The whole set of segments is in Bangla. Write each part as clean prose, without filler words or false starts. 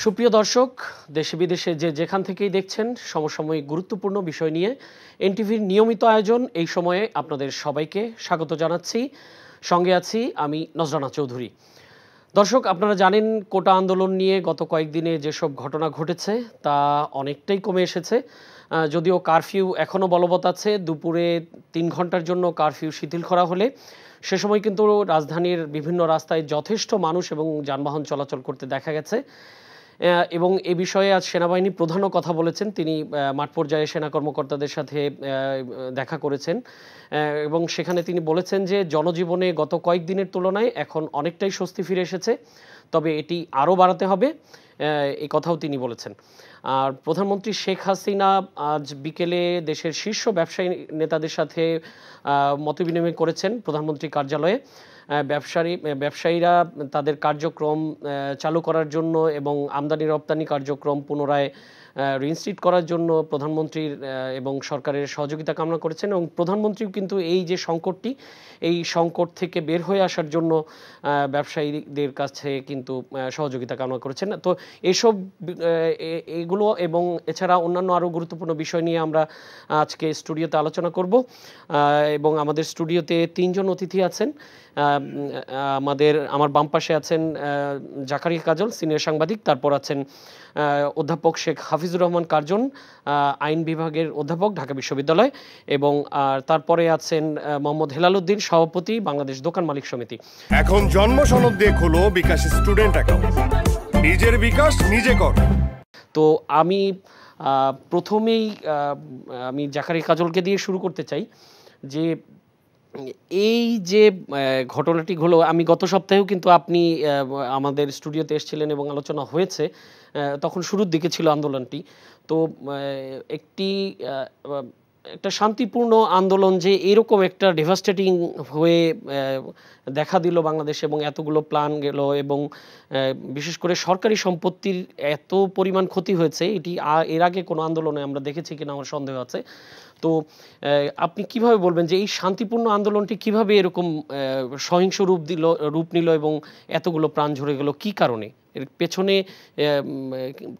সুপ্রিয় দর্শক, দেশে বিদেশে যে যেখান থেকেই দেখছেন সমসাময়িক গুরুত্বপূর্ণ বিষয় নিয়ে এনটিভির নিয়মিত আয়োজন এই সময়ে আপনাদের সবাইকে স্বাগত জানাচ্ছি। সঙ্গে আছি আমি নজরানা চৌধুরী। দর্শক, আপনারা জানেন কোটা আন্দোলন নিয়ে গত কয়েকদিনে যেসব ঘটনা ঘটেছে তা অনেকটাই কমে এসেছে। যদিও কারফিউ এখনও বলবৎ আছে, দুপুরে ৩ ঘন্টার জন্য কারফিউ শিথিল করা হলে সে সময় কিন্তু রাজধানীর বিভিন্ন রাস্তায় যথেষ্ট মানুষ এবং যানবাহন চলাচল করতে দেখা গেছে। এবং এ বিষয়ে আজ সেনাবাহিনী প্রধানও কথা বলেছেন। তিনি মাঠ পর্যায়ে সেনা কর্মকর্তাদের সাথে দেখা করেছেন এবং সেখানে তিনি বলেছেন যে জনজীবনে গত কয়েকদিনের তুলনায় এখন অনেকটাই স্বস্তি ফিরে এসেছে, তবে এটি আরও বাড়াতে হবে, এই কথাও তিনি বলেছেন। আর প্রধানমন্ত্রী শেখ হাসিনা আজ বিকেলে দেশের শীর্ষ ব্যবসায়ী নেতাদের সাথে মতবিনিময় করেছেন প্রধানমন্ত্রী কার্যালয়ে। ব্যবসায়ীরা তাদের কার্যক্রম চালু করার জন্য এবং আমদানি রপ্তানি কার্যক্রম পুনরায় রিইনস্টেট করার জন্য প্রধানমন্ত্রীর এবং সরকারের সহযোগিতা কামনা করেছেন এবং প্রধানমন্ত্রীও কিন্তু এই যে সংকটটি, এই সংকট থেকে বের হয়ে আসার জন্য ব্যবসায়ীদের কাছে কিন্তু সহযোগিতা কামনা করেছেন। তো এইসব এগুলো এবং এছাড়া অন্যান্য আরও গুরুত্বপূর্ণ বিষয় নিয়ে আমরা আজকে স্টুডিওতে আলোচনা করব এবং আমাদের স্টুডিওতে ৩ জন অতিথি আছেন। আমার বাম পাশে আছেন জাকারিয়া কাজল, সিনিয়র সাংবাদিক। তারপর আছেন অধ্যাপক শেখ হাফিজুর রহমান কার্জন, আইন বিভাগের অধ্যাপক, ঢাকা বিশ্ববিদ্যালয়। এবং তারপরে আছেন মোহাম্মদ হেলাল উদ্দিন, সভাপতি, বাংলাদেশ দোকান মালিক সমিতি। এখন জন্ম সনদ দিয়ে খোলো বিকাশ স্টুডেন্ট অ্যাকাউন্ট, নিজের বিকাশ নিজে কর। তো আমি প্রথমেই আমি জাকারিয়া কাজলকে দিয়ে শুরু করতে চাই যে এই যে ঘটনাটি হলো, আমি গত সপ্তাহেও কিন্তু আপনি আমাদের স্টুডিওতে এসেছিলেন এবং আলোচনা হয়েছে, তখন শুরুর দিকে ছিল আন্দোলনটি। তো একটা শান্তিপূর্ণ আন্দোলন যে এরকম একটা ডেভাস্টেটিং হয়ে দেখা দিল বাংলাদেশে এবং এতগুলো প্ল্যান গেল এবং বিশেষ করে সরকারি সম্পত্তির এত পরিমাণ ক্ষতি হয়েছে, এটি এর আগে কোনো আন্দোলনে আমরা দেখেছি কিনা আমার সন্দেহ আছে। তো আপনি কিভাবে বলবেন যে এই শান্তিপূর্ণ আন্দোলনটি কিভাবে এরকম সহিংস রূপ নিল এবং এতগুলো প্রাণ ঝরে গেল, কি কারণে? এর পেছনে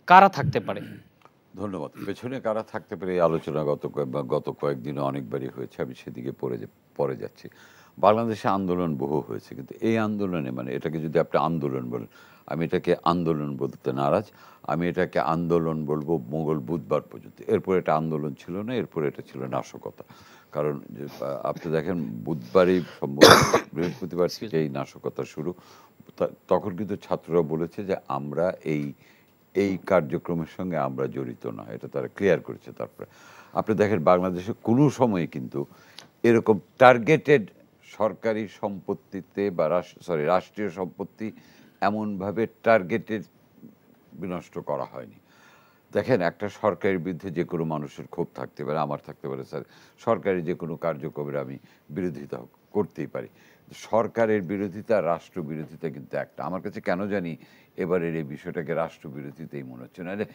কারা থাকতে পারে? ধন্যবাদ। পেছনে কারা থাকতে পারে এই আলোচনা গত কয়েকদিনে অনেকবারই হয়েছে, আমি সেদিকে পরে যাচ্ছি। বাংলাদেশে আন্দোলন বহু হয়েছে, কিন্তু এই আন্দোলনে এটাকে যদি আপনি আন্দোলন বলেন, আমি এটাকে আন্দোলন বলতে নারাজ। আমি এটাকে আন্দোলন বলবো মঙ্গল বুধবার পর্যন্ত। এরপর এটা আন্দোলন ছিল না, এরপর এটা ছিল নাশকতা। কারণ আপনি দেখেন বুধবারই বৃহস্পতিবার থেকে এই নাশকতা শুরু। তখন কিন্তু ছাত্ররা বলেছে যে আমরা এই কার্যক্রমের সঙ্গে আমরা জড়িত না, এটা তারা ক্লিয়ার করেছে। তারপরে আপনি দেখেন বাংলাদেশে কোনো সময় কিন্তু এরকম টার্গেটেড সরকারি সম্পত্তিতে বা রাষ্ট্রীয় সম্পত্তি এমনভাবে টার্গেটেড বিনষ্ট করা হয়নি। দেখেন, একটা সরকারের বিরুদ্ধে যে কোনো মানুষের ক্ষোভ থাকতে পারে, আমার থাকতে পারে, স্যার সরকারি যে কোনো কার্যক্রমের আমি বিরোধিতা করতেই পারি। সরকারের বিরোধিতা, রাষ্ট্র বিরোধিতা কিন্তু একটা। আমার কাছে কেন জানি এবারের এই বিষয়টাকে রাষ্ট্র বিরোধিতাই মনে হচ্ছে। নাহলে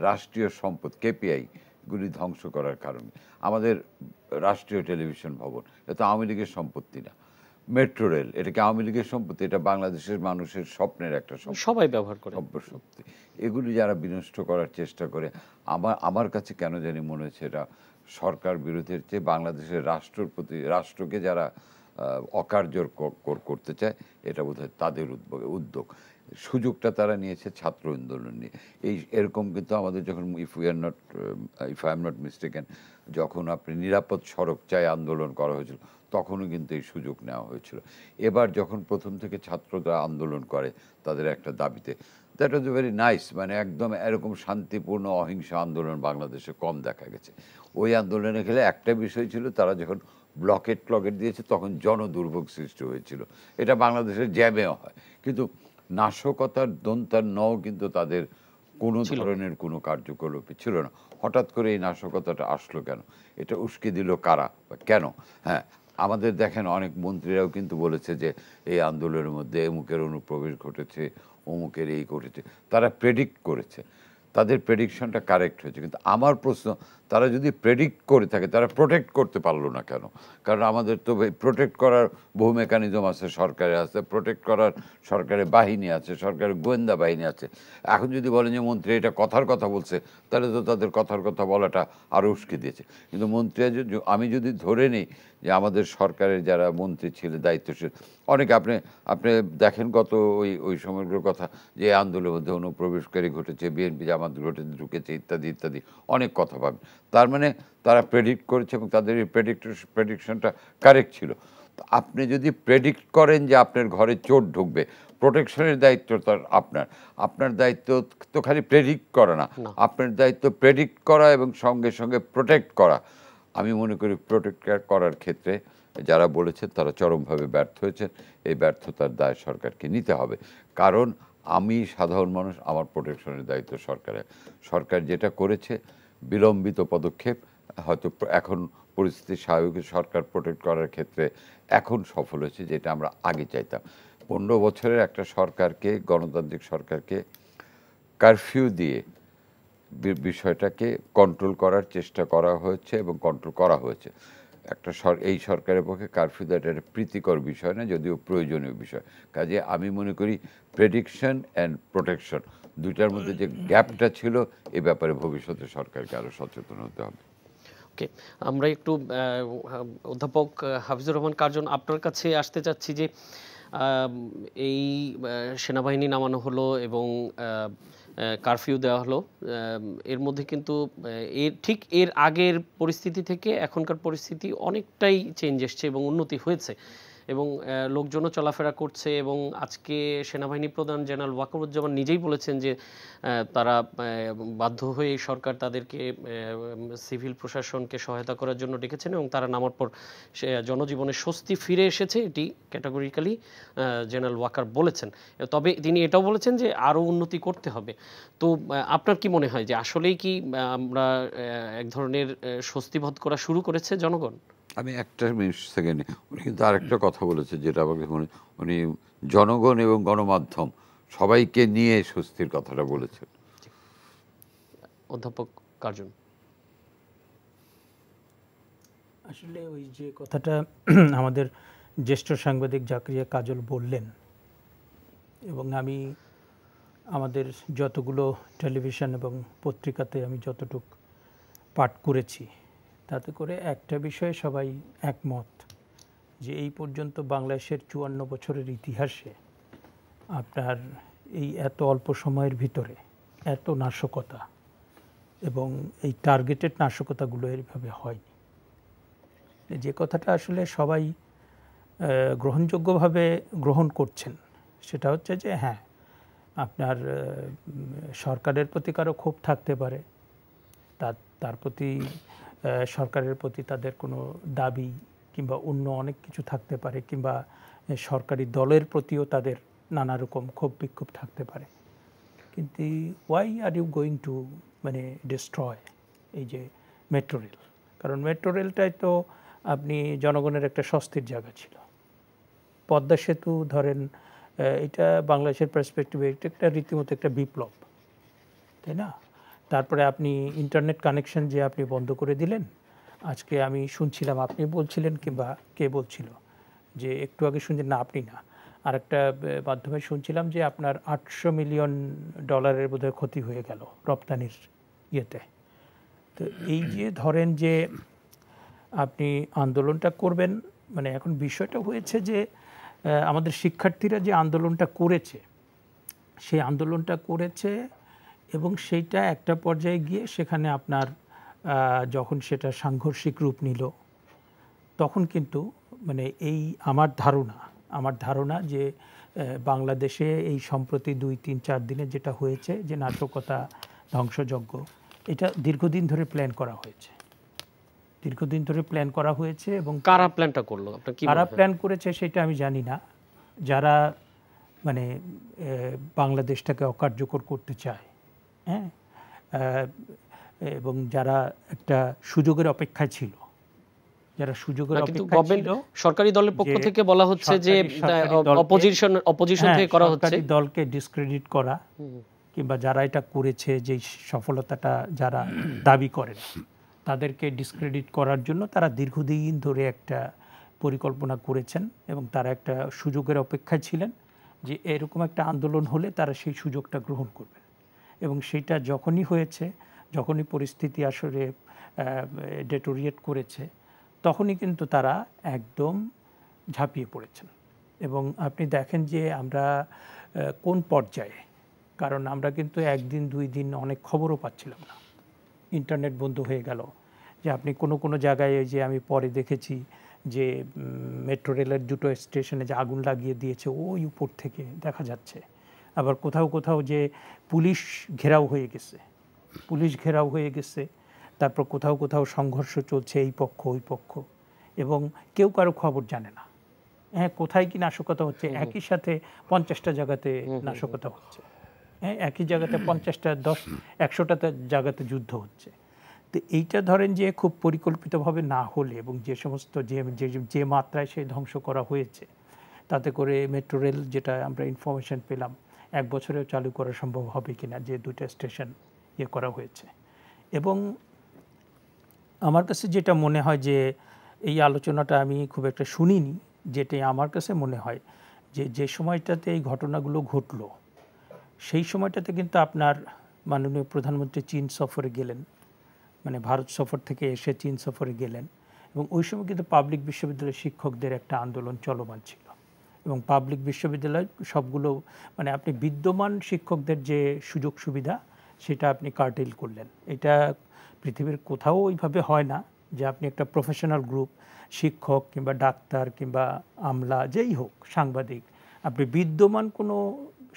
রাষ্ট্রীয় সম্পদ কেপিআইগুলি ধ্বংস করার কারণে আমাদের রাষ্ট্রীয় টেলিভিশন ভবন, এটা আওয়ামী লীগের সম্পত্তি না। মেট্রো রেল, এটা কি আওয়ামী লীগের সম্পত্তি? এটা বাংলাদেশের মানুষের স্বপ্নের একটা সম্পত্তি, সবাই ব্যবহার করে সম্পত্তি। এগুলি যারা বিনষ্ট করার চেষ্টা করে, আমার কাছে কেন জানি মনে হচ্ছে এটা সরকার বিরোধের চেয়ে বাংলাদেশের রাষ্ট্রের প্রতি, রাষ্ট্রকে যারা অকার্যকর করতে চায়, এটা বোধহয় তাদের উদ্যোগ। সুযোগটা তারা নিয়েছে ছাত্র আন্দোলন নিয়ে। এরকম কিন্তু আমাদের যখন if I am not mistaken, যখন আপনি নিরাপদ সড়ক চাই আন্দোলন করা হয়েছিল, তখনও কিন্তু এই সুযোগ নেওয়া হয়েছিল। এবার যখন প্রথম থেকে ছাত্ররা আন্দোলন করে তাদের একটা দাবিতে, দ্যাট ওয়াজ ভেরি নাইস। একদম এরকম শান্তিপূর্ণ অহিংস আন্দোলন বাংলাদেশে কম দেখা গেছে। ওই আন্দোলনে গেলে একটা বিষয় ছিল, তারা যখন ব্লকেট দিয়েছে তখন জনদুর্ভোগ সৃষ্টি হয়েছিল। এটা বাংলাদেশের জ্যামেও হয়, কিন্তু নাশকতার দন্তার কিন্তু তাদের কোনো ধরনের কোনো কার্যকলাপই ছিল না। হঠাৎ করে এই নাশকতাটা আসলো কেন? এটা উস্কে দিল কারা বা কেন? হ্যাঁ, আমাদের দেখেন অনেক মন্ত্রীরাও কিন্তু বলেছে যে এই আন্দোলনের মধ্যে অমুকের অনুপ্রবেশ ঘটেছে, অমুকের এই ঘটেছে, তারা প্রেডিক্ট করেছে। তাদের প্রেডিকশনটা কারেক্ট হয়েছে। কিন্তু আমার প্রশ্ন, তারা যদি প্রেডিক্ট করে থাকে তারা প্রোটেক্ট করতে পারলো না কেন? কারণ আমাদের তো প্রোটেক্ট করার বহু মেকানিজম আছে, সরকারের আছে, প্রোটেক্ট করার সরকারের বাহিনী আছে, সরকারের গোয়েন্দা বাহিনী আছে। এখন যদি বলেন যে মন্ত্রী এটা কথার কথা বলছে, তাহলে তো তাদের কথার কথা বলাটা আরও উস্কে দিয়েছে। কিন্তু মন্ত্রী আমি যদি ধরে নিই যে আমাদের সরকারের যারা মন্ত্রী ছিলেন, দায়িত্বশীল অনেকে, আপনি দেখেন গত ওই সময়গুলোর কথা, যে আন্দোলনের মধ্যে অনুপ্রবেশকারী ঘটেছে, বিএনপি জামাত ঢুকেছে ইত্যাদি ইত্যাদি অনেক কথা পাবেন। তার মানে তারা প্রেডিক্ট করেছে এবং তাদের এই প্রেডিকশনটা কারেক্ট ছিল। তো আপনি যদি প্রেডিক্ট করেন যে আপনার ঘরে চোর ঢুকবে, প্রোটেকশনের দায়িত্ব তো আপনার দায়িত্ব তো খালি প্রেডিক্ট করা না, আপনার দায়িত্ব প্রেডিক্ট করা এবং সঙ্গে সঙ্গে প্রোটেক্ট করা। আমি মনে করি প্রোটেক্ট করার ক্ষেত্রে যারা বলেছেন তারা চরমভাবে ব্যর্থ হয়েছেন। এই ব্যর্থতার দায় সরকারকে নিতে হবে। কারণ আমি সাধারণ মানুষ, আমার প্রোটেকশনের দায়িত্ব সরকারের। সরকার যেটা করেছে বিলম্বিত পদক্ষেপ, হয়তো এখন পরিস্থিতি স্বাভাবিক, সরকার প্রোটেক্ট করার ক্ষেত্রে এখন সফল হয়েছে, যেটা আমরা আগে চাইতাম। 15 বছরের একটা সরকারকে, গণতান্ত্রিক সরকারকে কারফিউ দিয়ে বিষয়টাকে কন্ট্রোল করার চেষ্টা করা হয়েছে এবং কন্ট্রোল করা হয়েছে। এই সরকারের পক্ষে কারফিউ দেওয়াটা একটা প্রীতিকর বিষয় না, যদিও প্রয়োজনীয় বিষয়। কাজে আমি মনে করি প্রেডিকশন অ্যান্ড প্রোটেকশন দুইটার মধ্যে যে গ্যাপটা ছিল, এ ব্যাপারে ভবিষ্যতে সরকারকে আরও সচেতন হতে হবে। ওকে, আমরা একটু অধ্যাপক হাফিজুর রহমান কার্জন আপনার কাছে আসতে চাচ্ছি যে এই সেনাবাহিনী নামানো হলো এবং কারফিউ দেওয়া হলো, এর মধ্যে কিন্তু ঠিক এর আগের পরিস্থিতি থেকে এখনকার পরিস্থিতি অনেকটাই চেঞ্জ এসছে এবং উন্নতি হয়েছে এবং লোকজনও চলাফেরা করছে। এবং আজকে সেনাবাহিনী প্রধান জেনারেল ওয়াকারুজ্জামান নিজেই বলেছেন যে তারা বাধ্য হয়ে সরকার তাদেরকে সিভিল প্রশাসনকে সহায়তা করার জন্য ডেকেছেন এবং তারা নামার পর জনজীবনে স্বস্তি ফিরে এসেছে, এটি ক্যাটাগরিক্যালি জেনারেল ওয়াকার বলেছেন। তবে তিনি এটাও বলেছেন যে আরও উন্নতি করতে হবে। তো আপনার কি মনে হয় যে আসলেই কি আমরা এক ধরনের স্বস্তিবোধ করা শুরু করেছে জনগণ? আমি একটা সেকেন্ডে, উনি কিন্তু আরেকটা কথা বলেছে যেটা আমাকে উনি জনগণ এবং গণমাধ্যম সবাইকে নিয়ে স্বস্তির কথাটা বলেছেন। অধ্যাপক কার্জন, আসলে ওই যে কথাটা আমাদের জ্যেষ্ঠ সাংবাদিক জাকারিয়া কাজল বললেন, এবং আমি আমাদের যতগুলো টেলিভিশন এবং পত্রিকাতে আমি যতটুক পাঠ করেছি, তাতে করে একটা বিষয়ে সবাই একমত যে এই পর্যন্ত বাংলাদেশের 54 বছরের ইতিহাসে আপনার এই এত অল্প সময়ের ভিতরে এত নাশকতা এবং এই টার্গেটেড নাশকতাগুলো এইভাবে হয়নি। যে কথাটা আসলে সবাই গ্রহণযোগ্যভাবে গ্রহণ করছেন সেটা হচ্ছে যে হ্যাঁ, আপনার সরকারের প্রতি কারো ক্ষোভ থাকতে পারে, তার প্রতি সরকারের প্রতি তাদের কোনো দাবি কিংবা অন্য অনেক কিছু থাকতে পারে, কিংবা সরকারি দলের প্রতিও তাদের নানা রকম ক্ষোভ বিক্ষোভ থাকতে পারে। কিন্তু why are you going to destroy এই যে মেট্রো রেল? কারণ মেট্রো রেলটাই তো আপনি জনগণের একটা স্বস্তির জায়গা ছিল। পদ্মা সেতু ধরেন, এটা বাংলাদেশের পার্সপেক্টিভে এটা একটা রীতিমতো একটা বিপ্লব, তাই না? তারপরে আপনি ইন্টারনেট কানেকশন যে আপনি বন্ধ করে দিলেন, আজকে আমি শুনছিলাম আপনি বলছিলেন কিংবা কে বলছিল যে একটু আগে শুনছেন, না আপনি না, আর একটা মাধ্যমে শুনছিলাম যে আপনার $800 মিলিয়ন বোধহয় ক্ষতি হয়ে গেল রপ্তানির ইয়েতে। তো এই যে ধরেন যে আপনি আন্দোলনটা করবেন, এখন বিষয়টা হয়েছে যে আমাদের শিক্ষার্থীরা যে আন্দোলনটা করেছে, সেই আন্দোলনটা করেছে এবং সেইটা একটা পর্যায়ে গিয়ে সেখানে আপনার যখন সেটা সাংঘর্ষিক রূপ নিল, তখন কিন্তু এই আমার ধারণা যে বাংলাদেশে এই সম্প্রতি 2-3-4 দিনে যেটা হয়েছে, যে নাশকতা, ধ্বংসযজ্ঞ, এটা দীর্ঘদিন ধরে প্ল্যান করা হয়েছে। এবং কারা প্ল্যানটা করলো, কারা প্ল্যান করেছে সেটা আমি জানি না। যারা বাংলাদেশটাকে অকার্যকর করতে চায়, হ্যাঁ, এবং যারা একটা সুযোগের অপেক্ষায় ছিল, সরকারি দলের পক্ষ থেকে বলা হচ্ছে যে অপোজিশন থেকে করা হচ্ছে, দলকে ডিসক্রেডিট করা, কিংবা যারা এটা করেছে, যে সফলতাটা যারা দাবি করেন, তাদেরকে ডিসক্রেডিট করার জন্য তারা দীর্ঘদিন ধরে একটা পরিকল্পনা করেছেন এবং তারা একটা সুযোগের অপেক্ষায় ছিলেন যে এরকম একটা আন্দোলন হলে তারা সেই সুযোগটা গ্রহণ করবে। এবং সেটা যখনই হয়েছে, যখনই পরিস্থিতি আসলে ডেটোরিয়েট করেছে, তখনই কিন্তু তারা একদম ঝাঁপিয়ে পড়েছেন। এবং আপনি দেখেন যে আমরা কোন পর্যায়ে, কারণ আমরা কিন্তু একদিন দুই দিন অনেক খবরও পাচ্ছিলাম না, ইন্টারনেট বন্ধ হয়ে গেল। যে আপনি কোনো জায়গায়, যে আমি পরে দেখেছি যে মেট্রো রেলের দুটো স্টেশনে যে আগুন লাগিয়ে দিয়েছে ওই উপর থেকে দেখা যাচ্ছে। আবার কোথাও যে পুলিশ ঘেরাও হয়ে গেছে, তারপর কোথাও সংঘর্ষ চলছে, এই পক্ষ ওই পক্ষ, এবং কেউ কারো খবর জানে না। হ্যাঁ, কোথায় কি নাশকতা হচ্ছে, একই সাথে 50টা জায়গাতে নাশকতা হচ্ছে, হ্যাঁ, একই জায়গাতে 50টা 100টা জায়গাতে যুদ্ধ হচ্ছে। তো এইটা ধরেন যে খুব পরিকল্পিতভাবে না হলে, এবং যে সমস্ত যে মাত্রায় সে ধ্বংস করা হয়েছে, তাতে করে মেট্রো রেল, যেটা আমরা ইনফরমেশন পেলাম, 1 বছরেও চালু করা সম্ভব হবে কিনা, যে 2টা স্টেশন করা হয়েছে। এবং আমার কাছে যেটা মনে হয় যে এই আলোচনাটা আমি খুব একটা শুনিনি, যেটা আমার কাছে মনে হয় যে সময়টাতে এই ঘটনাগুলো ঘটলো, সেই সময়টাতে কিন্তু আপনার মাননীয় প্রধানমন্ত্রী চীন সফরে গেলেন, মানে ভারত সফর থেকে এসে চীন সফরে গেলেন। এবং ওই সময় কিন্তু পাবলিক বিশ্ববিদ্যালয়ের শিক্ষকদের একটা আন্দোলন চলমান ছিল। এবং পাবলিক বিশ্ববিদ্যালয় সবগুলো, মানে আপনি বিদ্যমান শিক্ষকদের যে সুযোগ সুবিধা, সেটা আপনি কার্টেল করলেন। এটা পৃথিবীর কোথাও ওইভাবে হয় না যে আপনি একটা প্রফেশনাল গ্রুপ, শিক্ষক কিংবা ডাক্তার কিংবা আমলা, যেই হোক, সাংবাদিক, আপনি বিদ্যমান কোনো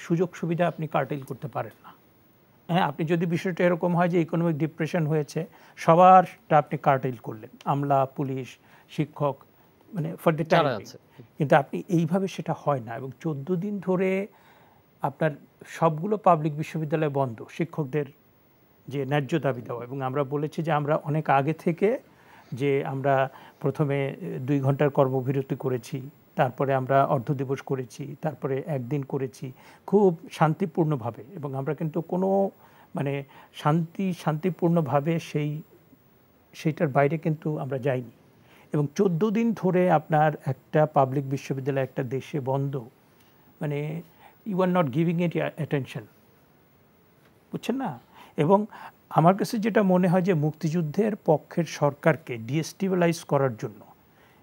সুযোগ সুবিধা আপনি কার্টেল করতে পারেন না। হ্যাঁ, আপনি যদি বিষয়টা এরকম হয় যে ইকোনমিক ডিপ্রেশন হয়েছে, সবারটা আপনি কার্টেল করলেন, আমলা, পুলিশ, শিক্ষক, মানে ফর দ্য টাইম। কিন্তু আপনি এইভাবে সেটা হয় না। এবং 14 দিন ধরে আপনার সবগুলো পাবলিক বিশ্ববিদ্যালয় বন্ধ, শিক্ষকদের যে ন্যায্য দাবি দেওয়া। এবং আমরা বলেছি যে আমরা অনেক আগে থেকে, যে আমরা প্রথমে 2 ঘন্টার কর্মবিরতি করেছি, তারপরে আমরা অর্ধ দিবস করেছি, তারপরে একদিন করেছি, খুব শান্তিপূর্ণভাবে। এবং আমরা কিন্তু কোনো মানে শান্তিপূর্ণভাবে সেইটার বাইরে কিন্তু আমরা যাইনি। এবং 14 দিন ধরে আপনার একটা পাবলিক বিশ্ববিদ্যালয় একটা দেশে বন্ধ, মানে you are not giving it attention, বুঝছেন না? এবং আমার কাছে যেটা মনে হয় যে মুক্তিযুদ্ধের পক্ষের সরকারকে ডিস্টেবিলাইজ করার জন্য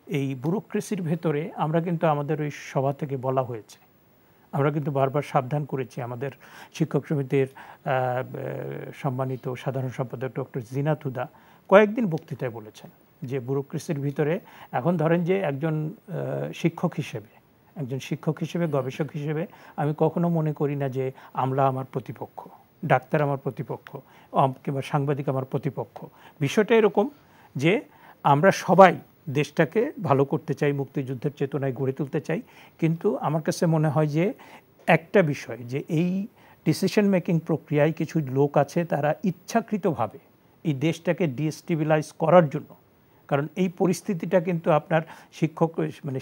এই ব্যুরোক্রেসির ভেতরে, আমরা কিন্তু আমাদের ওই সভা থেকে বলা হয়েছে, আমরা কিন্তু বারবার সাবধান করেছি। আমাদের শিক্ষক সমিতির সম্মানিত সাধারণ সম্পাদক ডক্টর জিনাত হুদা কয়েকদিন বক্তৃতায় বলেছেন যে ব্যুরোক্রেসির ভিতরে, এখন ধরেন যে একজন শিক্ষক হিসেবে, গবেষক হিসেবে আমি কখনো মনে করি না যে আমলা আমার প্রতিপক্ষ, ডাক্তার আমার প্রতিপক্ষ, কিংবা সাংবাদিক আমার প্রতিপক্ষ। বিষয়টা এরকম যে আমরা সবাই দেশটাকে ভালো করতে চাই, মুক্তিযুদ্ধের চেতনায় গড়ে তুলতে চাই। কিন্তু আমার কাছে মনে হয় যে একটা বিষয়, যে এই ডিসিশন মেকিং প্রক্রিয়ায় কিছু লোক আছে, তারা ইচ্ছাকৃতভাবে এই দেশটাকে ডিস্টেবিলাইজ করার জন্য, কারণ এই পরিস্থিতিটা কিন্তু আপনার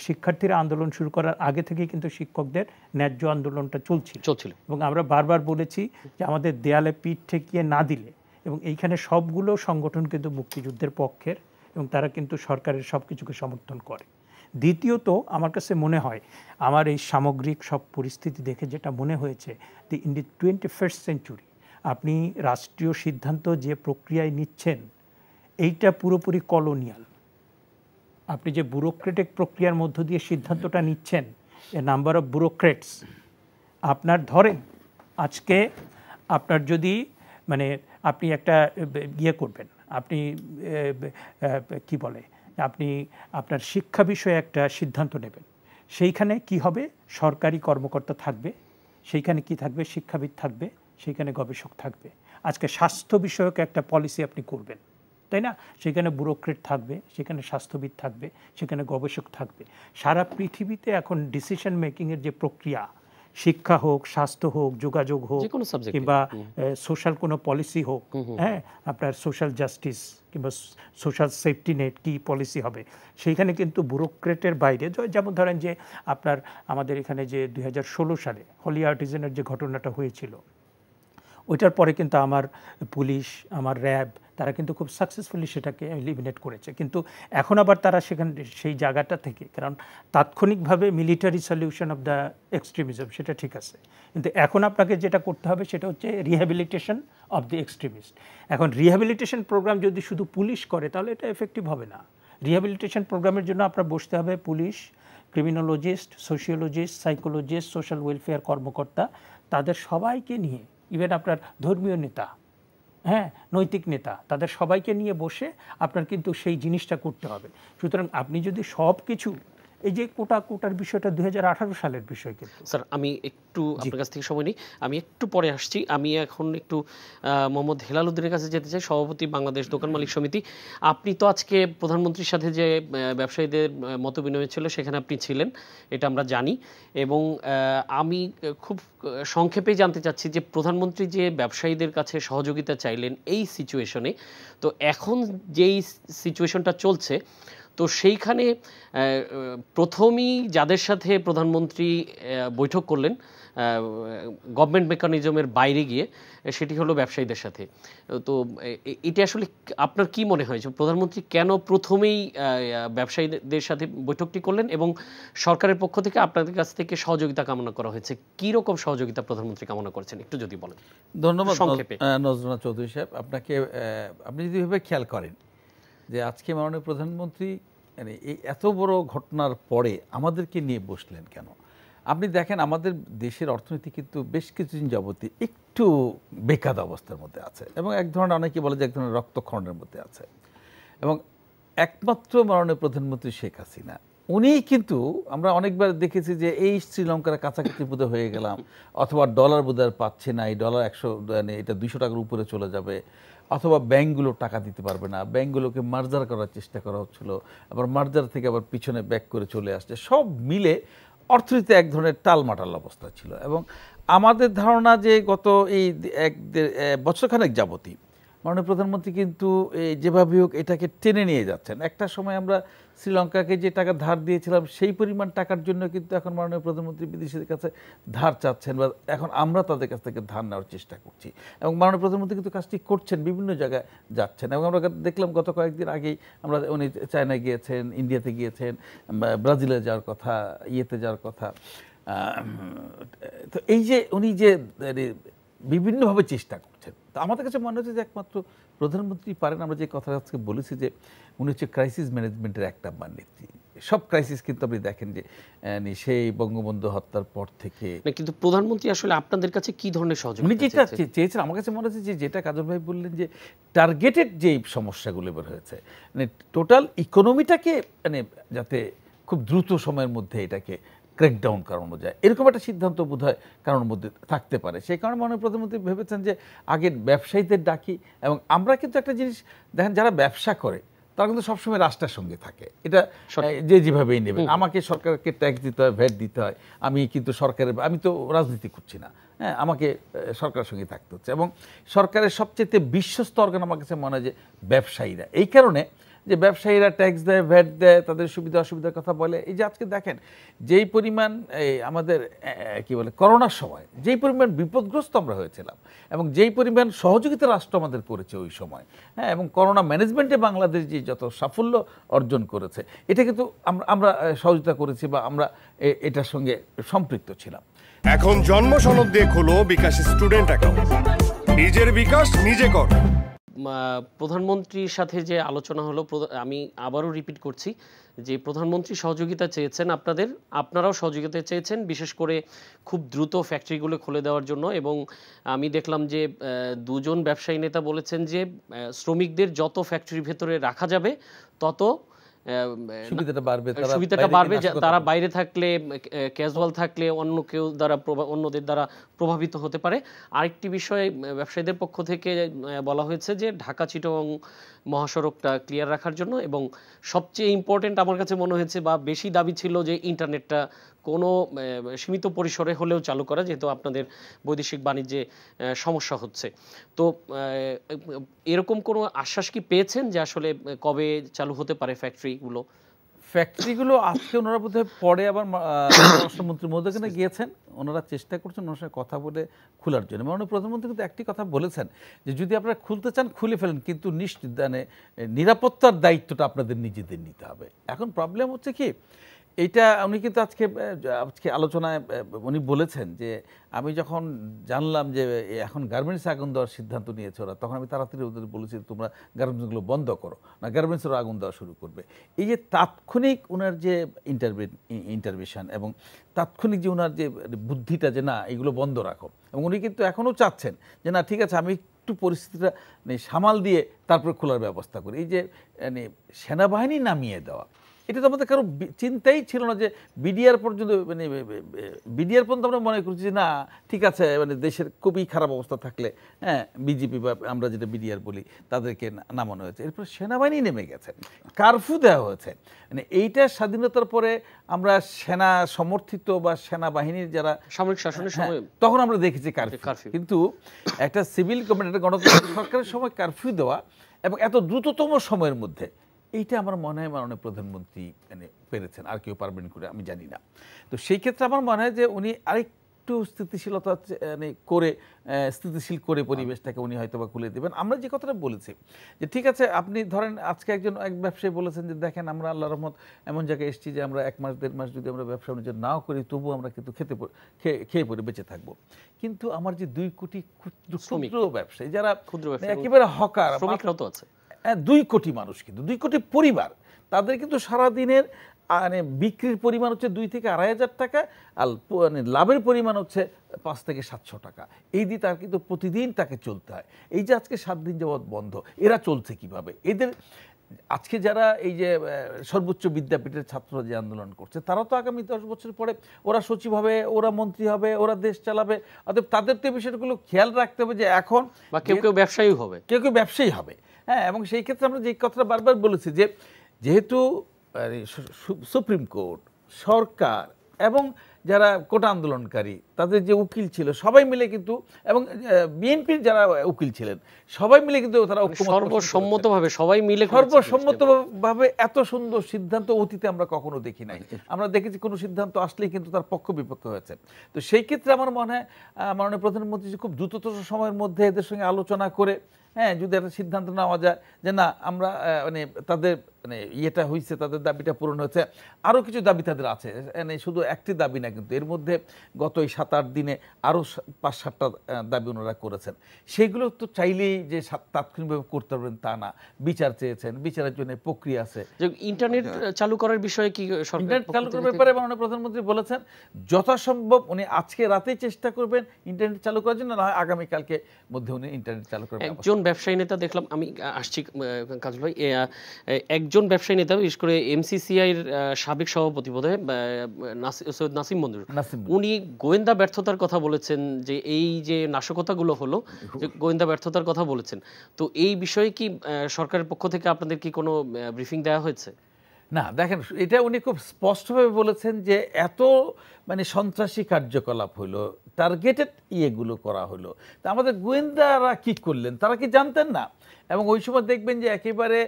শিক্ষার্থীরা আন্দোলন শুরু করার আগে থেকেই কিন্তু শিক্ষকদের ন্যায্য আন্দোলনটা চলছিল। এবং আমরা বারবার বলেছি যে আমাদের দেয়ালে পিঠ ঠেকিয়ে না দিলে, এবং এইখানে সবগুলো সংগঠন কিন্তু মুক্তিযুদ্ধের পক্ষের, এবং তারা কিন্তু সরকারের সব কিছুকে সমর্থন করে। দ্বিতীয়ত, আমার কাছে মনে হয়, আমার এই সামগ্রিক সব পরিস্থিতি দেখে যেটা মনে হয়েছে, যে ইন দি 21st সেঞ্চুরি আপনি রাষ্ট্রীয় সিদ্ধান্ত যে প্রক্রিয়ায় নিচ্ছেন, এইটা পুরোপুরি কলোনিয়াল। আপনি যে ব্যুরোক্রেটিক প্রক্রিয়ার মধ্য দিয়ে সিদ্ধান্তটা নিচ্ছেন, এ নাম্বার অফ ব্যুরোক্রেটস, আপনার ধরেন আজকে আপনার যদি আপনি একটা করবেন, আপনি কি বলে, আপনি আপনার শিক্ষা বিষয়ে একটা সিদ্ধান্ত নেবেন, সেইখানে কি হবে, সরকারি কর্মকর্তা থাকবে, সেইখানে কি থাকবে, শিক্ষাবিদ থাকবে, সেইখানে গবেষক থাকবে। আজকে স্বাস্থ্য বিষয়ক একটা পলিসি আপনি করবেন, তাই না? সেখানে ব্যুরোক্রেট থাকবে, সেখানে স্বাস্থ্যবিদ থাকবে, সেখানে গবেষক থাকবে। সারা পৃথিবীতে এখন ডিসিশন মেকিংয়ের যে প্রক্রিয়া, শিক্ষা হোক, স্বাস্থ্য হোক, যোগাযোগ হোক, কিংবা সোশ্যাল কোনো পলিসি হোক, হ্যাঁ, আপনার সোশ্যাল জাস্টিস কিংবা সোশ্যাল সেফটি নেট কি পলিসি হবে, সেইখানে কিন্তু ব্যুরোক্রেটের বাইরে, যেমন ধরেন যে আমাদের এখানে যে 2016 সালে হলি আর্টিজানের যে ঘটনাটা হয়েছিল, ওইটার পরে কিন্তু আমার পুলিশ, আমার র্যাব, তারা কিন্তু খুব সাকসেসফুলি সেটাকে এলিমিনেট করেছে। কিন্তু এখন আবার তারা সেখানে সেই জায়গাটা থেকে, কারণ তাৎক্ষণিকভাবে military solution of the extremism সেটা ঠিক আছে, কিন্তু এখন আপনাকে যেটা করতে হবে সেটা হচ্ছে রিহ্যাবিলিটেশন অফ দ্য এক্সট্রিমিস্ট। এখন রিহ্যাবিলিটেশন প্রোগ্রাম যদি শুধু পুলিশ করে তাহলে এটা এফেক্টিভ হবে না। রিহ্যাবিলিটেশন প্রোগ্রামের জন্য আপনার বসতে হবে police, criminologist, sociologist, psychologist, social welfare কর্মকর্তা, তাদের সবাইকে নিয়ে, ইভেন আপনার ধর্মীয় নেতা, হ্যাঁ, নৈতিক নেতা, তাদের সবাইকে নিয়ে বসে আপনার কিন্তু সেই জিনিসটা করতে হবে। সুতরাং আপনি যদি সব কিছু, এই যে কোটার বিষয়টা 2018 সালের বিষয়, কিন্তু স্যার আমি একটু আপনার কাছ থেকে সময় নিই, আমি একটু পরে আসছি। আমি এখন একটু মোহাম্মদ হেলাল উদ্দিনের কাছে যেতে চাই, সভাপতি বাংলাদেশ দোকান মালিক সমিতি। আপনি তো আজকে প্রধানমন্ত্রীর সাথে যে ব্যবসায়ীদের মতবিনিময় ছিল সেখানে আপনি ছিলেন, এটা আমরা জানি। এবং আমি খুব সংক্ষেপে জানতে চাচ্ছি যে প্রধানমন্ত্রী যে ব্যবসায়ীদের কাছে সহযোগিতা চাইলেন এই সিচুয়েশনে, তো এখন যেই সিচুয়েশনটা চলছে, তো সেইখানে প্রথমেই যাদের সাথে প্রধানমন্ত্রী বৈঠক করলেন গভর্নমেন্ট মেকানিজমের বাইরে গিয়ে, সেটি হলো ব্যবসায়ীদের সাথে। তো এটা আসলে আপনার কি মনে হয় যে প্রধানমন্ত্রী কেন প্রথমেই ব্যবসায়ীদের সাথে বৈঠকটি করলেন, এবং সরকারের পক্ষ থেকে আপনাদের কাছ থেকে সহযোগিতা কামনা করা হয়েছে, কি রকম সহযোগিতা প্রধানমন্ত্রী কামনা করেছেন একটু যদি বলেন। ধন্যবাদ সংক্ষেপে। নজরুল চৌধুরী সাহেব, আপনাকে আপনি যদি এভাবে খেয়াল করেন যে আজকে মাননীয় প্রধানমন্ত্রী মানে এই এত বড় ঘটনার পরে আমাদেরকে নিয়ে বসলেন কেন? আপনি দেখেন আমাদের দেশের অর্থনীতি কিন্তু বেশ কিছুদিন যাবতীয় একটু বেকার অবস্থার মধ্যে আছে, এবং এক ধরনের, অনেকে বলে যে এক ধরনের রক্তক্ষরণের মধ্যে আছে, এবং একমাত্র মাননীয় প্রধানমন্ত্রী শেখ হাসিনা উনিই কিন্তু, আমরা অনেকবার দেখেছি যে এই শ্রীলঙ্কার কাছাকাছি বোধ হয়ে গেলাম, অথবা ডলার বোধ পাচ্ছে না, এই ডলার 100 এটা 200 টাকার উপরে চলে যাবে, অথবা ব্যাংকগুলো টাকা দিতে পারবে না, ব্যাংকগুলোকে মার্জার করার চেষ্টা করা হচ্ছিল, আবার মার্জার থেকে আবার পিছনে ব্যাক করে চলে আসছে, সব মিলে অর্থনীতি এক ধরনের টালমাটাল অবস্থা ছিল। এবং আমাদের ধারণা যে গত এই বছরখানেক যাবতী মাননীয় প্রধানমন্ত্রী কিন্তু যেভাবে হোক এটাকে টেনে নিয়ে যাচ্ছেন। একটা সময় আমরা শ্রীলঙ্কাকে যে টাকা ধার দিয়েছিলাম সেই পরিমাণ টাকার জন্য কিন্তু এখন মাননীয় প্রধানমন্ত্রী বিদেশিদের কাছে ধার চাচ্ছেন, বা এখন আমরা তাদের কাছ থেকে ধার নেওয়ার চেষ্টা করছি, এবং মাননীয় প্রধানমন্ত্রী কিন্তু কাজটি করছেন, বিভিন্ন জায়গায় যাচ্ছেন। এবং আমরা দেখলাম গত কয়েকদিন আগেই উনি চায়নায় গিয়েছেন, ইন্ডিয়াতে গিয়েছেন, ব্রাজিলে যাওয়ার কথা, ইয়েতে যাওয়ার কথা। তো এই যে উনি যে বিভিন্নভাবে চেষ্টা করছেন, তো আমাদের কাছে মনে হচ্ছে যে একমাত্র প্রধানমন্ত্রী পারেন। আমরা যে কথা আজকে বলেছি যে উনি হচ্ছে ক্রাইসিস ম্যানেজমেন্টের একটা নেত্রী। সব ক্রাইসিস কিন্তু আপনি দেখেন যে সেই বঙ্গবন্ধু হত্যার পর থেকে, কিন্তু প্রধানমন্ত্রী আসলে আপনাদের কাছে কি ধরনের উনি সহযোগিতা যেটা চেয়েছেন, আমার কাছে মনে হচ্ছে যে যেটা কাজল ভাই বললেন যে টার্গেটেড যে সমস্যাগুলো বের হয়েছে, মানে টোটাল ইকোনমিটাকে যাতে খুব দ্রুত সময়ের মধ্যে এটাকে ক্র্যাকডাউন করানো যায়, এরকম একটা সিদ্ধান্ত বোধহয় কারোর মধ্যে থাকতে পারে। সেই কারণে মাননীয় প্রধানমন্ত্রী ভেবেছেন যে আগে ব্যবসায়ীদের ডাকি। এবং আমরা কিন্তু একটা জিনিস দেখেন, যারা ব্যবসা করে তারা কিন্তু সবসময় রাষ্ট্রের সঙ্গে থাকে, এটা যে যেভাবেই নেবে। আমাকে সরকারকে ট্যাক্স দিতে হয়, ভ্যাট দিতে হয়, আমি কিন্তু সরকারের, আমি তো রাজনীতি করছি না, হ্যাঁ, আমাকে সরকারের সঙ্গে থাকতে হচ্ছে। এবং সরকারের সবচেয়ে বিশ্বস্ত অর্গান আমার কাছে মনে হয় যে ব্যবসায়ীরা। এই কারণে যে ব্যবসায়ীরা ট্যাক্স দেয়, ভ্যাট দেয়, তাদের সুবিধা অসুবিধার কথা বলে। এই যে আজকে দেখেন যেই পরিমাণ আমাদের কি বলে করোনার সময় যেই পরিমাণ বিপদগ্রস্ত আমরা হয়েছিলাম, এবং যেই পরিমাণ সহযোগিতা রাষ্ট্র আমাদের করেছে ওই সময়, হ্যাঁ, এবং করোনা ম্যানেজমেন্টে বাংলাদেশ যে যত সাফল্য অর্জন করেছে, এটা কিন্তু আমরা সহযোগিতা করেছি, বা আমরা এটার সঙ্গে সম্পৃক্ত ছিলাম। এখন জন্ম সনদ দিয়ে খোলো বিকাশ স্টুডেন্ট অ্যাকাউন্ট, নিজের বিকাশ নিজে কর। প্রধানমন্ত্রীর সাথে যে আলোচনা হলো, আমি আবারও রিপিট করছি যে প্রধানমন্ত্রী সহযোগিতা চেয়েছেন আপনারাও সহযোগিতা চেয়েছেন, বিশেষ করে খুব দ্রুত ফ্যাক্টরিগুলো খুলে দেওয়ার জন্য। এবং আমি দেখলাম যে দুজন ব্যবসায়ী নেতা বলেছেন যে শ্রমিকদের যত ফ্যাক্টরির ভেতরে রাখা যাবে তত সুবিধাটা বাড়বে, তারা বাইরে থাকলে, ক্যাজুয়াল থাকলে অন্যদের দ্বারা প্রভাবিত হতে পারে। আরেকটি বিষয় ব্যবসায়ীদের পক্ষ থেকে বলা হয়েছে যে ঢাকা চিটাগং মহাসড়কটা ক্লিয়ার রাখার জন্য, এবং সবচেয়ে ইম্পর্টেন্ট আমার কাছে মনে হয়েছে বা বেশি দাবি ছিল যে ইন্টারনেটটা কোনো সীমিত পরিসরে হলেও চালু করা, যেহেতু আপনাদের বৈদেশিক বাণিজ্যে সমস্যা হচ্ছে। তো এরকম কোনো আশ্বাস কি পেয়েছেন যে আসলে কবে চালু হতে পারে ফ্যাক্টরিগুলো? ফ্যাক্টরিগুলো আজকে ওনারা বোধহয় পরে আবার রাষ্ট্রমন্ত্রী মহোদয়কে গিয়েছেন, ওনারা চেষ্টা করছেন ওনার সঙ্গে কথা বলে খোলার জন্য। মাননীয় প্রধানমন্ত্রী কিন্তু একটি কথা বলেছেন যে যদি আপনারা খুলতে চান খুলে ফেলেন, কিন্তু নিরাপত্তার দায়িত্বটা আপনাদের নিজেদের নিতে হবে। এখন প্রবলেম হচ্ছে কি, এইটা উনি কিন্তু আজকে আলোচনায় উনি বলেছেন যে আমি যখন জানলাম যে এখন গার্মেন্টসে আগুন দেওয়ার সিদ্ধান্ত নিয়েছে ওরা, তখন আমি তাড়াতাড়ি ওদের বলেছি তোমরা গার্মেন্টসগুলো বন্ধ করো, না গার্মেন্টসেরও আগুন দেওয়া শুরু করবে। এই যে তাৎক্ষণিক ওনার যে ইন্টারভেনশন এবং তাৎক্ষণিক যে ওনার যে বুদ্ধিটা যে না এগুলো বন্ধ রাখো, এবং উনি কিন্তু এখনও চাচ্ছেন যে না ঠিক আছে আমি একটু পরিস্থিতিটা সামাল দিয়ে তারপরে খোলার ব্যবস্থা করি। এই যে সেনাবাহিনী নামিয়ে দেওয়া, এটা তো আমাদের কারো চিন্তাই ছিল না যে বিডিআর পর্যন্ত বিডিআর পর্যন্ত আমরা মনে করছি যে না ঠিক আছে দেশের খুবই খারাপ অবস্থা থাকলে হ্যাঁ বিজেপি বা আমরা যেটা বিডিআর বলি তাদেরকে নামানো হয়েছে। এরপর সেনাবাহিনী নেমে গেছে, কারফিউ দেওয়া হয়েছে। এইটা স্বাধীনতার পরে আমরা সেনা সমর্থিত বা সেনাবাহিনীর যারা সামরিক শাসনের সময় তখন আমরা দেখেছি কারফিউ, কিন্তু একটা সিভিল গভর্নমেন্ট একটা গণতান্ত্রিক সরকারের সময় কারফিউ দেওয়া এবং এত দ্রুততম সময়ের মধ্যে, এইটা আমার মনে হয় মাননীয় প্রধানমন্ত্রী পেরেছেন, আর কেউ পারবেন করে আমি জানি না। তো সেই ক্ষেত্রে আমার মনে হয় যে উনি আরেকটু স্থিতিশীলতা করে স্থিতিশীল করে পরিবেশটাকে উনি হয়তো বা খুলে দেবেন। আমরা যে কথাটা বলেছি যে ঠিক আছে আপনি ধরেন আজকে এক ব্যবসায়ী বলেছেন যে দেখেন আমরা আল্লাহর রহমত এমন জায়গায় এসেছি যে আমরা 1 মাস 1.5 মাস যদি আমরা ব্যবসা বাণিজ্য নাও করি তবুও আমরা কিন্তু খেয়ে পরে বেঁচে থাকবো। কিন্তু আমার যে 2 কোটি ক্ষুদ্র ব্যবসায়ী যারা একেবারে হকার, শ্রমিকরাও তো আছে, 2 কোটি মানুষ, কিন্তু 2 কোটি পরিবার, তাদের কিন্তু সারাদিনের বিক্রির পরিমাণ হচ্ছে 2 থেকে 2.5 হাজার টাকা, আর লাভের পরিমাণ হচ্ছে 5 থেকে 700 টাকা। এই দিয়ে তার কিন্তু প্রতিদিন তাকে চলতে হয়। এই যে আজকে 7 দিন যাবৎ বন্ধ, এরা চলছে কিভাবে? এদের আজকে যারা এই যে সর্বোচ্চ বিদ্যাপীঠের ছাত্ররা যে আন্দোলন করছে, তারা তো আগামী 10 বছর পরে ওরা সচিব হবে, ওরা মন্ত্রী হবে, ওরা দেশ চালাবে। অতএব তাদের তো বিষয়গুলো খেয়াল রাখতে হবে যে এখন বা কেউ ব্যবসায়ী হবে, কেউ ব্যবসায়ী হবে। হ্যাঁ, এবং সেই ক্ষেত্রে আমরা যে কথাটা বারবার বলেছি যে যেহেতু সুপ্রিম কোর্ট, সরকার এবং যারা কোটা আন্দোলনকারী তাদের যে উকিল ছিল সবাই মিলে কিন্তু, এবং বিএনপির যারা উকিল ছিলেন সবাই মিলে কিন্তু তারা সর্বসম্মতভাবে এত সুন্দর সিদ্ধান্ত অতীতে আমরা কখনো দেখি নাই। আমরা দেখেছি কোনো সিদ্ধান্ত আসলেই কিন্তু তার পক্ষ বিপক্ষ হয়েছে। তো সেই ক্ষেত্রে আমার মনে হয় মাননীয় প্রধানমন্ত্রী খুব দ্রুততর সময়ের মধ্যে এদের সঙ্গে আলোচনা করে হ্যাঁ যদি একটা সিদ্ধান্ত নেওয়া যায় যে না আমরা তাদের ইয়েটা হয়েছে, তাদের দাবিটা পূরণ হয়েছে, আরও কিছু দাবি তাদের আছে, শুধু একটি দাবি না, কিন্তু এর মধ্যে গত এই 7-8 দিনে আরও 5-7টা দাবি ওনারা করেছেন। সেগুলো তো চাইলেই যে তাৎক্ষণিকভাবে করতে পারবেন তা না, বিচার চেয়েছেন, বিচারের জন্য প্রক্রিয়া আছে। ইন্টারনেট চালু করার বিষয়ে কি ইন্টারনেট চালু করার ব্যাপারে মাননীয় প্রধানমন্ত্রী বলেছেন যথাসম্ভব উনি আজকে রাতেই চেষ্টা করবেন ইন্টারনেট চালু করার জন্য, না হয় আগামীকালকে মধ্যে উনি ইন্টারনেট চালু করবেন। একজন ব্যবসায়ী নেতা দেখলাম, আমি আসছি কাজল ভাই, একজন ব্যবসায়ী নেতা বিশেষ করে এমসিসিআইর সাবেক সভাপতি বোধহয় সৈয়দ নাসিম মঞ্জুর, উনি গোয়েন্দা ব্যর্থতার কথা বলেছেন, যে এই যে নাশকতাগুলো হলো যে গোয়েন্দা ব্যর্থতার কথা বলেছেন। তো এই বিষয়ে কি সরকারের পক্ষ থেকে আপনাদের কি কোনো ব্রিফিং দেওয়া হয়েছে? না, দেখেন এটা উনি খুব স্পষ্টভাবে বলেছেন যে এত সন্ত্রাসী কার্যকলাপ হলো, টার্গেটেড ইয়েগুলো করা হলো, তা আমাদের গোয়েন্দারা কি করলেন তারা কি জানতেন না? এবং ওই সময় দেখবেন যে একেবারে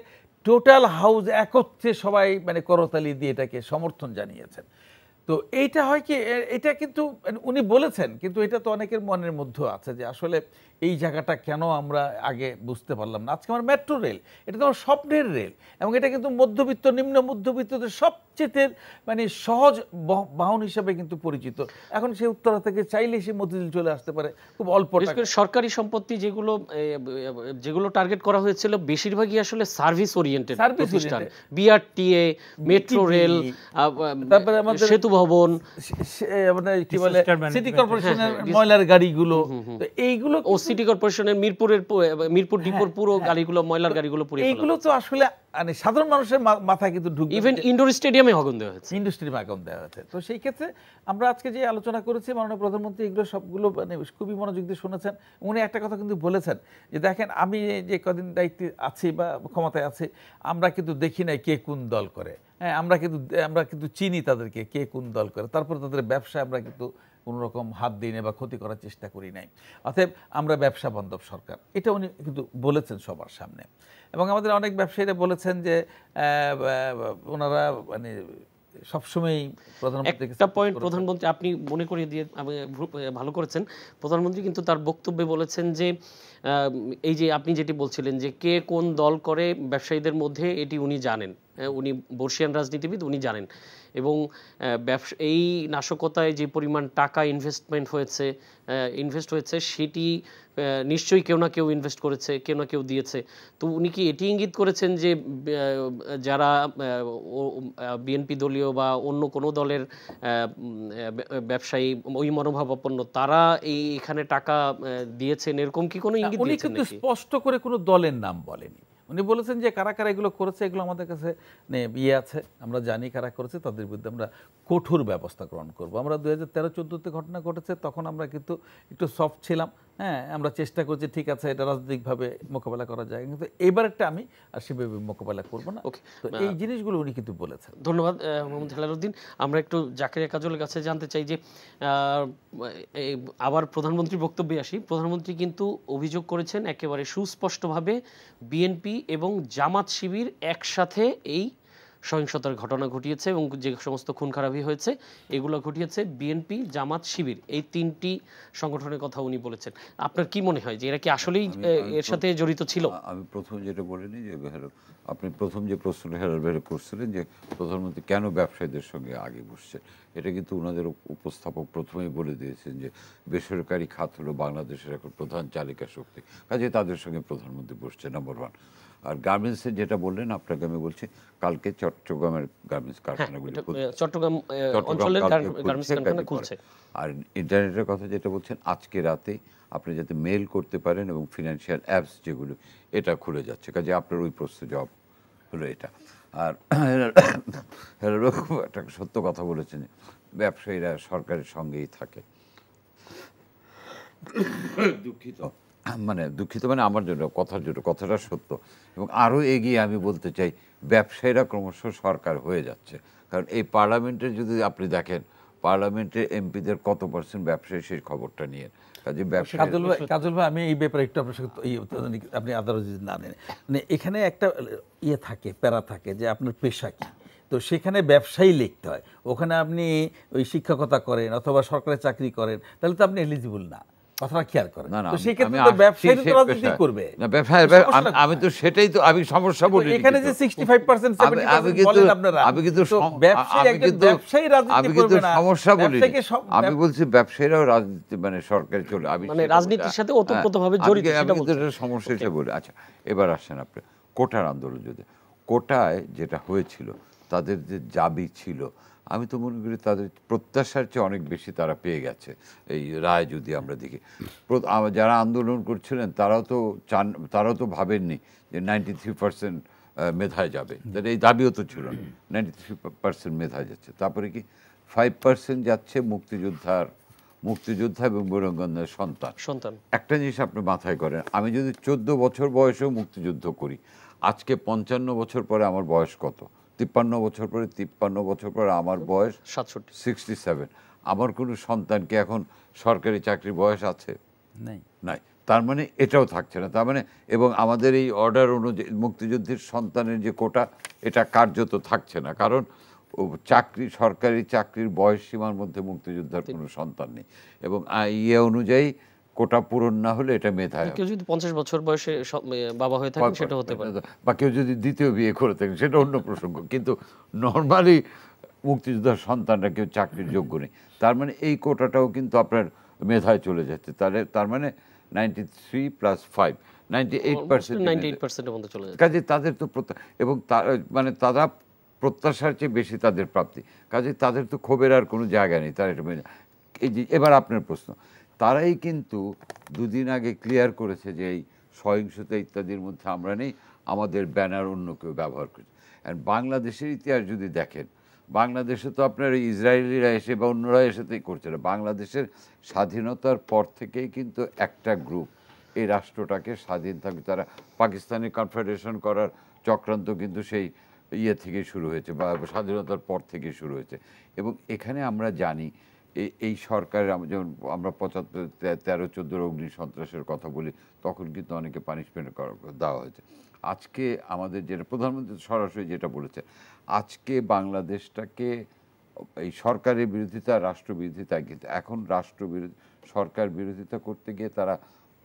টোটাল হাউস একত্রে সবাই করতালি দিয়ে এটাকে সমর্থন জানিয়েছেন। তো এইটা হয় কি, এটা কিন্তু উনি বলেছেন, কিন্তু এটা তো অনেকের মনের মধ্যে আছে যে আসলে এই জায়গাটা কেন আমরা আগে বুঝতে পারলাম না। আজকে আমার মেট্রো রেল, এটা তো আমার স্বপ্নের রেল, এবং এটা কিন্তু মধ্যবিত্ত নিম্ন মধ্যবিত্তদের সবচেয়ে সহজ বাহন হিসাবে কিন্তু পরিচিত। এখন সে উত্তরা থেকে চাইলে সে মতিঝিল চলে আসতে পারে খুব অল্প টাকা। সরকারি সম্পত্তি যেগুলো টার্গেট করা হয়েছিল বেশিরভাগই আসলে সার্ভিস ওরিয়েন্টেড প্রতিষ্ঠান, বিআরটিএ, মেট্রো রেল, তারপরে আমাদের সেতু ভবন, কি বলে সিটি কর্পোরেশনের ময়লার গাড়িগুলো, এইগুলো সিটি কর্পোরেশনের মিরপুর ডিপোর পুরো গাড়িগুলো, ময়লার গাড়িগুলো পুরো, এইগুলো তো আসলে সাধারণ মানুষের মাথায় কিন্তু ঢুকবে। ইভেন ইনডোর স্টেডিয়ামে আগুন দেওয়া হয়েছে, আগুন দেওয়া হয়েছে। তো সেই ক্ষেত্রে আমরা আজকে যে আলোচনা করেছি মাননীয় প্রধানমন্ত্রী এগুলো সবগুলো খুবই মনোযোগ দিয়ে শুনেছেন। উনি একটা কথা কিন্তু বলেছেন যে দেখেন আমি যে কদিন দায়িত্বে আছি বা ক্ষমতায় আছি, আমরা কিন্তু দেখি নাই কে কোন দল করে। হ্যাঁ, আমরা কিন্তু চিনি তাদেরকে কে কোন দল করে, তারপর তাদের ব্যবসায় আমরা কিন্তু কোনো রকম হাত দিই নাই বা ক্ষতি করার চেষ্টা করি নাই, অতএব আমরা ব্যবসা বান্ধব সরকার, এটা উনি কিন্তু বলেছেন সবার সামনে। এবং আমাদের অনেক ব্যবসায়ীরা বলেছেন যে ওনারা মানে সবসময় প্রধানমন্ত্রীকে একটা পয়েন্ট প্রধানমন্ত্রী আপনি মনে করিয়ে দিয়ে ভালো করেছেন। প্রধানমন্ত্রী কিন্তু তার বক্তব্যে বলেছেন যে এই যে আপনি যেটি বলছিলেন যে কে কোন দল করে ব্যবসায়ীদের মধ্যে, এটি উনি জানেন, উনি বর্ষিয়ান রাজনীতিবিদ, উনি জানেন। এবং এই নাশকতায় যে পরিমাণ টাকা ইনভেস্ট হয়েছে সেটি নিশ্চয়ই কেউ না কেউ ইনভেস্ট করেছে, কেউ না কেউ দিয়েছে। তো উনি কি এটি ইঙ্গিত করেছেন যে যারা বিএনপি দলীয় বা অন্য কোনো দলের ব্যবসায়ী ওই মনোভাবাপন্ন তারা এখানে টাকা দিয়েছেন, এরকম কি কোনো ইঙ্গিত উনি দিয়েছেন কিন্তু নাকি? স্পষ্ট করে কোনো দলের নাম বলেনি। উনি বলেছেন যে কারা কারা এগুলো করেছে এগুলো আমাদের কাছে আছে, আমরা জানি কারা করেছে, তাদের বিরুদ্ধে আমরা কঠোর ব্যবস্থা গ্রহণ করব। আমরা 2013-14তে ঘটনা ঘটেছে, তখন আমরা কিন্তু একটু সফট ছিলাম, হ্যাঁ, আমরা চেষ্টা করছি ঠিক আছে এটা রাজনৈতিকভাবে মোকাবেলা করা যায়, কিন্তু এবার একটা আমি আর সেভাবে মোকাবেলা করবো না। তো এই জিনিসগুলো উনি কিন্তু বলেছেন। ধন্যবাদ মোহাম্মদ হেলালুদ্দিন। আমরা একটু জাকেরিয়া কাজলের কাছে জানতে চাই যে আবার প্রধানমন্ত্রীর বক্তব্যে আসি। প্রধানমন্ত্রী কিন্তু অভিযোগ করেছেন একেবারে সুস্পষ্টভাবে বিএনপি এবং জামাত শিবির একসাথে এই সহিংসতার ঘটনা ঘটিয়েছে এবং যে সমস্ত খুন খারাপি হয়েছে এগুলো ঘটিয়েছে বিএনপি, জামাত, শিবির, এই তিনটি সংগঠনের কথা উনি বলেছেন। আপনার কি মনে হয় যে এরা কি আসলেই এর সাথে জড়িত ছিল? আমি প্রথম যেটা বলিনি যে আপনি প্রথম যে প্রশ্নটা হেলাল ভাই করছিলেন যে প্রধানমন্ত্রী কেন ব্যবসায়ীদের সঙ্গে আগে বসছে, এটা কিন্তু ওনাদের উপস্থাপক প্রথমেই বলে দিয়েছেন যে বেসরকারি খাত হলো বাংলাদেশের এখন প্রধান চালিকা শক্তি, কাজে তাদের সঙ্গে প্রধানমন্ত্রী বসছে, নাম্বার ওয়ান। আর গার্মেন্টসের যেটা বললেন আপনাকে আমি বলছি, কালকে চট্টগ্রামের গার্মেন্টস কারখানাগুলি চট্টগ্রাম অঞ্চলের গার্মেন্টস কারখানা খুলছে। আর ইন্টারনেটের কথা যেটা বলছেন, আজকে রাতে আপনি যাতে মেল করতে পারেন এবং ফিনান্সিয়াল অ্যাপস যেগুলো এটা খুলে যাচ্ছে, কাজে আপনার ওই প্রশ্নের জবাব হলো এটা। আর একটা সত্য কথা বলেছেন, ব্যবসায়ীরা সরকারের সঙ্গেই থাকে। দুঃখিত মানে আমার জন্য কথাটা সত্য। এবং আরও এগিয়ে আমি বলতে চাই, ব্যবসায়ীরা ক্রমশ সরকার হয়ে যাচ্ছে। কারণ এই পার্লামেন্টের যদি আপনি দেখেন, পার্লামেন্টের এমপিদের কত % ব্যবসায়ী, সেই খবরটা নিয়ে। কাজল ভাই, আমি এই ব্যাপারে একটু আপনার সঙ্গে আপনি আদালত যদি না নেন, মানে এখানে একটা থাকে, প্যারা থাকে যে আপনার পেশা কি, তো সেখানে ব্যবসায়ী লিখতে হয়। ওখানে আপনি ওই শিক্ষকতা করেন অথবা সরকারি চাকরি করেন, তাহলে তো আপনি এলিজিবল না, কথাটা খেয়াল করেন। তো সেই ক্ষেত্রে তো ব্যবসায়ী রাজনীতি করবে না, আমি তো সেটাই তো আমি সমস্যা বলি। এখানে যে 65% 70% বলেন আপনারা, আমি কিন্তু সমস্যা বলি, আমি বলছি ব্যবসায়ীরাও রাজনীতি মানে সরকারি চলে, আমি মানে রাজনীতির সাথে ওতপ্রোতভাবে জড়িত, আমি কিন্তু সমস্যা এটা বলি। আচ্ছা, এবার আসেন আপনি কোটার আন্দোলন। যদি কোটায় যেটা হয়েছিল, তাদের যে দাবি ছিল, আমি তো মনে করি তাদের প্রত্যাশার চেয়ে অনেক বেশি তারা পেয়ে গেছে। এই রায় যদি আমরা দেখি, যারা আন্দোলন করছিলেন তারাও তো ভাবেননি যে 93% মেধায় যাবে, এই দাবিও তো ছিল না। 93% মেধায় যাচ্ছে, তারপরে কি 5% যাচ্ছে মুক্তিযোদ্ধা এবং বীরাঙ্গনার সন্তান। একটা জিনিস আপনি মাথায় করেন, আমি যদি 14 বছর বয়সেও মুক্তিযুদ্ধ করি, আজকে 55 বছর পরে আমার বয়স কত? 53 বছর পরে, 53 বছর পরে আমার বয়স 67। আমার কোনো সন্তানকে এখন সরকারি চাকরির বয়স আছে? নাই। তার মানে এটাও থাকছে না। তার মানে এবং আমাদের এই অর্ডার অনুযায়ী মুক্তিযুদ্ধের সন্তানের যে কোটা, এটা কার্যত থাকছে না। কারণ সরকারি চাকরির বয়স সীমার মধ্যে মুক্তিযোদ্ধার কোনো সন্তান নেই। এবং অনুযায়ী কোটা পূরণ না হলে এটা মেধায়, কেউ যদি 50 বছর বয়সে বাবা হয়ে থাকে সেটা হতে পারে, বা কেউ যদি দ্বিতীয় বিয়ে করে থাকেন সেটা অন্য প্রসঙ্গ, কিন্তু নর্মালি মুক্তিযোদ্ধার সন্তানরা কেউ চাকরির যোগ্য নেই। তার মানে এই কোটাটাও কিন্তু আপনার মেধায় চলে যাচ্ছে। তার মানে 93 + 5 98% চলে যাচ্ছে। কাজে তাদের তো এবং মানে তারা প্রত্যাশার চেয়ে বেশি তাদের প্রাপ্তি, কাজে তাদের তো ক্ষোভের আর কোনো জায়গা নেই। তারা এবার আপনার প্রশ্ন, তারাই কিন্তু দুদিন আগে ক্লিয়ার করেছে যে এই সহিংসতা ইত্যাদির মধ্যে আমরা নেই, আমাদের ব্যানার অন্য কেউ ব্যবহার করছে। আর বাংলাদেশের ইতিহাস যদি দেখেন, বাংলাদেশে তো আপনার ইসরায়েলিরা এসে বা অন্যরা এসেতেই করছে না। বাংলাদেশের স্বাধীনতার পর থেকেই কিন্তু একটা গ্রুপ এই রাষ্ট্রটাকে স্বাধীন থাকবে, তারা পাকিস্তানি কনফেডারেশন করার চক্রান্ত কিন্তু সেই থেকে শুরু হয়েছে বা স্বাধীনতার পর থেকে শুরু হয়েছে। এবং এখানে আমরা জানি এই সরকারের যেমন আমরা ৭৫ 13-14 অগ্নি সন্ত্রাসের কথা বলি, তখন কিন্তু অনেকে পানিশমেন্ট দেওয়া হয়েছে। আজকে আমাদের যেটা প্রধানমন্ত্রী সরাসরি যেটা বলেছে, আজকে বাংলাদেশটাকে এই সরকারের বিরোধিতা, রাষ্ট্রবিরোধিতা, কিন্তু এখন সরকার বিরোধিতা করতে গিয়ে তারা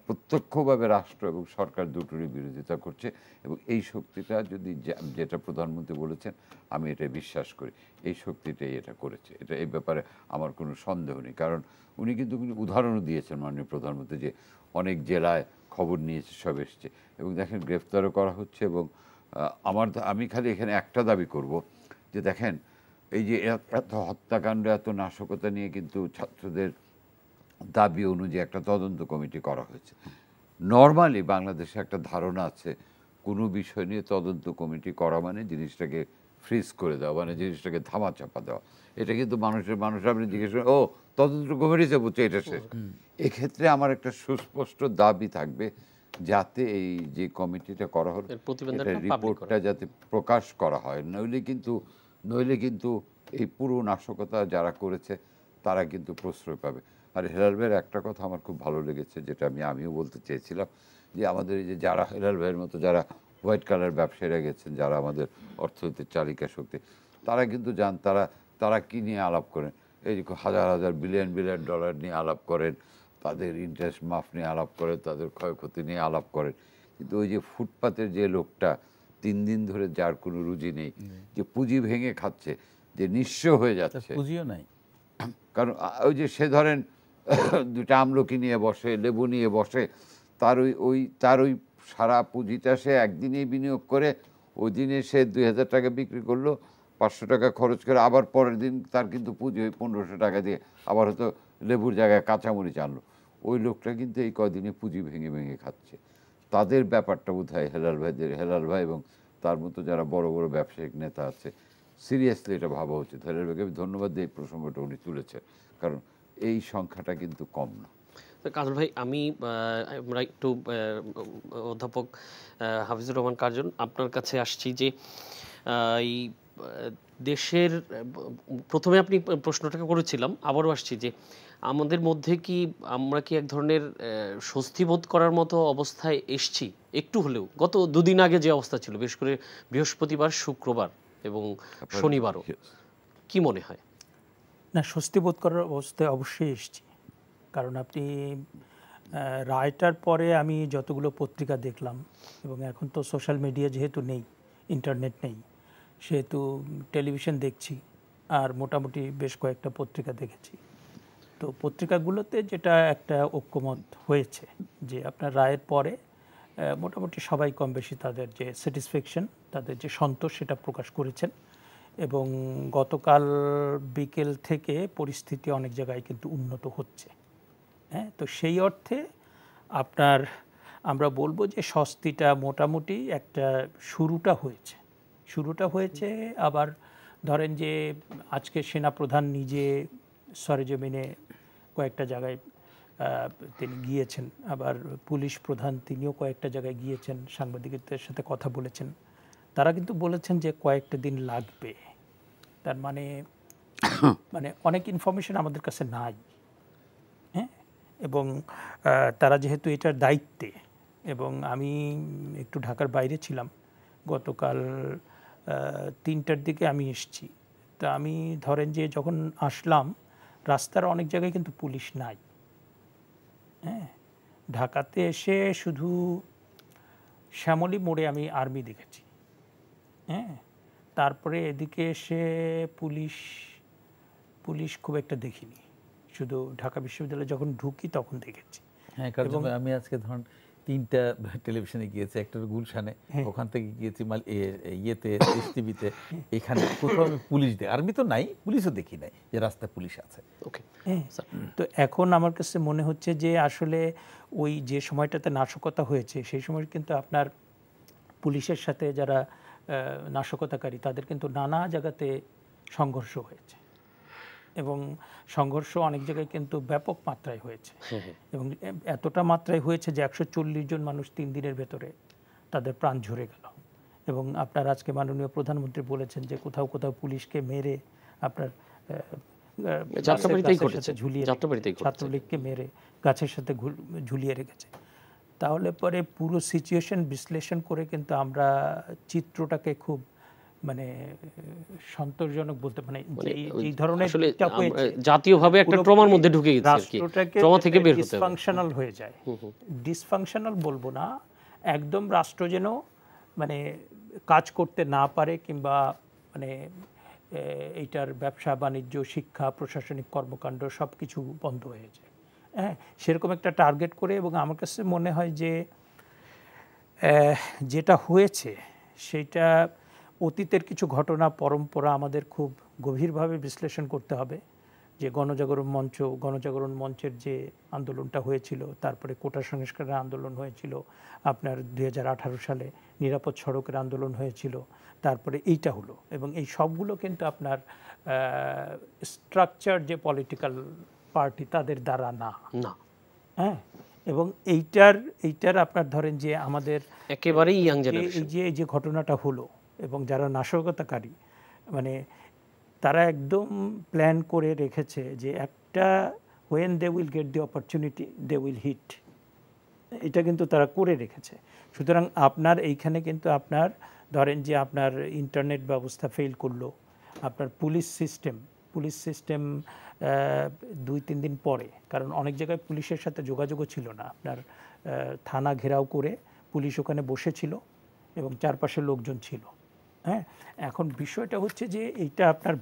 প্রত্যক্ষভাবে রাষ্ট্র এবং সরকার দুটোরই বিরোধিতা করছে। এবং এই শক্তিটা যদি যেটা প্রধানমন্ত্রী বলেছেন, আমি এটা বিশ্বাস করি, এই শক্তিটাই এটা করেছে। এই ব্যাপারে আমার কোনো সন্দেহ নেই। কারণ উনি কিন্তু উদাহরণও দিয়েছেন মাননীয় প্রধানমন্ত্রী, যে অনেক জেলায় খবর নিয়েছে, সব এসছে এবং দেখেন গ্রেফতারও করা হচ্ছে। এবং আমি খালি এখানে একটা দাবি করব, যে দেখেন এই যে এত হত্যাকাণ্ড, এত নাশকতা নিয়ে কিন্তু ছাত্রদের দাবি অনুযায়ী একটা তদন্ত কমিটি করা হয়েছে। নর্মালি বাংলাদেশে একটা ধারণা আছে, কোনো বিষয় নিয়ে তদন্ত কমিটি করা মানে জিনিসটাকে ফ্রিজ করে দেওয়া, মানে জিনিসটাকে ধামাচাপা দেওয়া। এটা কিন্তু মানুষ আপনি জিজ্ঞেস করেন, ও তদন্ত কমিটিতে বুঝছে এটা শেষ। এক্ষেত্রে আমার একটা সুস্পষ্ট দাবি থাকবে, যাতে এই যে কমিটিটা করা হলো, রিপোর্টটা যাতে প্রকাশ করা হয়। নইলে কিন্তু এই পুরো নাশকতা যারা করেছে তারা কিন্তু প্রশ্রয় পাবে। আর হেলাল ভাইয়ের একটা কথা আমার খুব ভালো লেগেছে, যেটা আমিও বলতে চেয়েছিলাম, যে আমাদের এই যে যারা হেলাল ভাইয়ের মতো যারা হোয়াইট কালার ব্যবসায়ীরা গেছেন, যারা আমাদের অর্থনীতির চালিকা শক্তি, তারা কিন্তু তারা কী নিয়ে আলাপ করেন, এই হাজার হাজার বিলিয়ন বিলিয়ন ডলার নিয়ে আলাপ করেন, তাদের ইন্টারেস্ট মাফ নিয়ে আলাপ করেন, তাদের ক্ষয়ক্ষতি নিয়ে আলাপ করেন। কিন্তু ওই যে ফুটপাতের যে লোকটা 3 দিন ধরে, যার কোনো রুজি নেই, যে পুঁজি ভেঙে খাচ্ছে, যে নিঃস্ব হয়ে যাচ্ছে, পুঁজিও নাই, কারণ ওই যে সে ধরেন 2টা আমলকি নিয়ে বসে, লেবু নিয়ে বসে, তার ওই সারা পুঁজিটা সে একদিনেই বিনিয়োগ করে, ওই দিনে সে 2000 টাকা বিক্রি করলো, 500 টাকা খরচ করে, আবার পরের দিন তার কিন্তু পুঁজি ওই 1500 টাকা দিয়ে আবার হয়তো লেবুর জায়গায় কাঁচামরিচ আনলো। ওই লোকটা কিন্তু এই কদিনে পুঁজি ভেঙে ভেঙে খাচ্ছে। তাদের ব্যাপারটা বোধহয় হেলাল ভাই এবং তার মতো যারা বড় বড় ব্যবসায়িক নেতা আছে, সিরিয়াসলি এটা ভাবা উচিত। হেলাল ভাইকে আমি ধন্যবাদ দিই, এই প্রসঙ্গটা উনি তুলেছেন, কারণ এই সংখ্যাটা কিন্তু কম না। কাজল ভাই, আমরা একটু অধ্যাপক হাফিজুর রহমান কার্জন, আপনার কাছে আসছি। যে এই দেশের, প্রথমে আপনি প্রশ্নটাকে করেছিলাম, আবারও আসছি, যে আমাদের মধ্যে আমরা কি এক ধরনের স্বস্তিবোধ করার মতো অবস্থায় এসছি একটু হলেও? গত 2 দিন আগে যে অবস্থা ছিল, বিশেষ করে বৃহস্পতিবার, শুক্রবার এবং শনিবারও, কি মনে হয়? না, স্বস্তিবোধ করার অবস্থায় অবশ্যই এসছি। কারণ আপনি রায়টার পরে আমি যতগুলো পত্রিকা দেখলাম, এবং এখন তো সোশ্যাল মিডিয়া যেহেতু নেই, ইন্টারনেট নেই, সেহেতু টেলিভিশন দেখছি, আর মোটামুটি বেশ কয়েকটা পত্রিকা দেখেছি। তো পত্রিকাগুলোতে যেটা একটা ঐক্যমত হয়েছে, যে আপনার রায়ের পরে মোটামুটি সবাই কম বেশি তাদের যে স্যাটিসফ্যাকশন, তাদের যে সন্তোষ, সেটা প্রকাশ করেছেন। এবং গতকাল বিকেল থেকে পরিস্থিতি অনেক জায়গায় কিন্তু উন্নত হচ্ছে। হ্যাঁ, তো সেই অর্থে আমরা বলবো যে স্বস্তিটা মোটামুটি একটা শুরুটা হয়েছে। আবার ধরেন যে আজকে সেনাপ্রধান নিজে সরেজমিনে কয়েকটা জায়গায় তিনি গিয়েছেন, আবার পুলিশ প্রধান তিনিও কয়েকটা জায়গায় গিয়েছেন, সাংবাদিকদের সাথে কথা বলেছেন। তারা কিন্তু বলেছেন যে কয়েকটা দিন লাগবে। তার মানে অনেক ইনফরমেশন আমাদের কাছে নাই। হ্যাঁ, এবং তারা যেহেতু এটার দায়িত্বে, এবং আমি একটু ঢাকার বাইরে ছিলাম, গতকাল 3টার দিকে আমি এসেছি। তা আমি ধরেন যে যখন আসলাম, রাস্তার অনেক জায়গায় কিন্তু পুলিশ নাই। হ্যাঁ, ঢাকাতে এসে শুধু শ্যামলী মোড়ে আমি আর্মি দেখেছি। হ্যাঁ, তারপরে এদিকে এসে পুলিশ খুব একটা দেখিনি, শুধু ঢাকা বিশ্ববিদ্যালয়ে যখন ঢুকি তখন দেখেছি। হ্যাঁ, কারণ আমি আজকে ধরুন 3টা টেলিভিশনে গিয়েছি, একটা গুলশানে, ওখান থেকে গিয়েছি ইয়েতে টিভিতে, এখানে কোথাও আমি পুলিশ আর্মি তো নাই, পুলিশও দেখি নাই যে রাস্তায় পুলিশ আছে। ওকে, তো এখন আমার কাছে মনে হচ্ছে যে আসলে ওই যে সময়টাতে নাশকতা হয়েছে, সেই সময় কিন্তু আপনার পুলিশের সাথে যারা নাশকতাকারী, তাদের কিন্তু নানা জায়গাতে সংঘর্ষ হয়েছে, এবং সংঘর্ষ অনেক জায়গায় কিন্তু ব্যাপক মাত্রায় হয়েছে, এবং এতটা মাত্রায় হয়েছে যে 140 জন মানুষ 3 দিনের ভেতরে তাদের প্রাণ ঝরে গেল। এবং আপনার আজকে মাননীয় প্রধানমন্ত্রী বলেছেন যে কোথাও কোথাও পুলিশকে মেরে আপনার যাত্রাবাড়িতেই গাছের ঘটেছে, সাথে ঝুলিয়ে যাত্রাবাড়িতেই ঘটেছে। ছাত্রলীগকে মেরে গাছের সাথে ঝুলিয়ে রেখেছে। তাহলে পরে পুরো সিচুয়েশন বিশ্লেষণ করে কিন্তু আমরা চিত্রটাকে খুব মানে সন্তোষজনক বলতে মানে এই ধরনের আসলে দিকটা হয়েছে, জাতীয়ভাবে একটা পুরোপুরি ট্রমার মধ্যে ঢুকে গেছে আর কি, রাষ্ট্রটাকে ট্রমা থেকে বের হতে হবে। ডিসফাংশনাল হয়ে যায়। ডিসফাংশনাল বলবো না, একদম রাষ্ট্র যেন মানে কাজ করতে না পারে, কিংবা মানে এইটার ব্যবসা বাণিজ্য, শিক্ষা, প্রশাসনিক কর্মকাণ্ড সব কিছু বন্ধ হয়ে যায়। হ্যাঁ, সেরকম একটা টার্গেট করে। এবং আমার কাছে মনে হয় যে যেটা হয়েছে সেটা অতীতের কিছু ঘটনা পরম্পরা আমাদের খুব গভীরভাবে বিশ্লেষণ করতে হবে। যে গণজাগরণ মঞ্চের যে আন্দোলনটা হয়েছিল, তারপরে কোটা সংস্কারের আন্দোলন হয়েছিল, আপনার 2018 সালে নিরাপদ সড়কের আন্দোলন হয়েছিল, তারপরে এইটা হলো। এবং এই সবগুলো কিন্তু আপনার স্ট্রাকচার যে পলিটিক্যাল পার্টি তাদের দ্বারা না। হ্যাঁ, এবং এইটার আপনার ধরেন যে আমাদের একেবারেই ইয়াং জেনারেশন, এই যে ঘটনাটা হলো, এবং যারা নাশকতাকারী মানে তারা একদম প্ল্যান করে রেখেছে যে একটা when they will get the opportunity they will hit, এটা কিন্তু তারা করে রেখেছে। সুতরাং আপনার এইখানে কিন্তু আপনার ধরেন যে আপনার ইন্টারনেট ব্যবস্থা ফেল করলো, আপনার পুলিশ সিস্টেম 2-3 দিন পরে, কারণ অনেক জায়গায় পুলিশের সাথে যোগাযোগও ছিল না, আপনার থানা ঘেরাও করে পুলিশ ওখানে বসেছিল এবং চারপাশে লোকজন ছিল। হ্যাঁ, এখন বিষয়টা হচ্ছে যে এইটা আপনার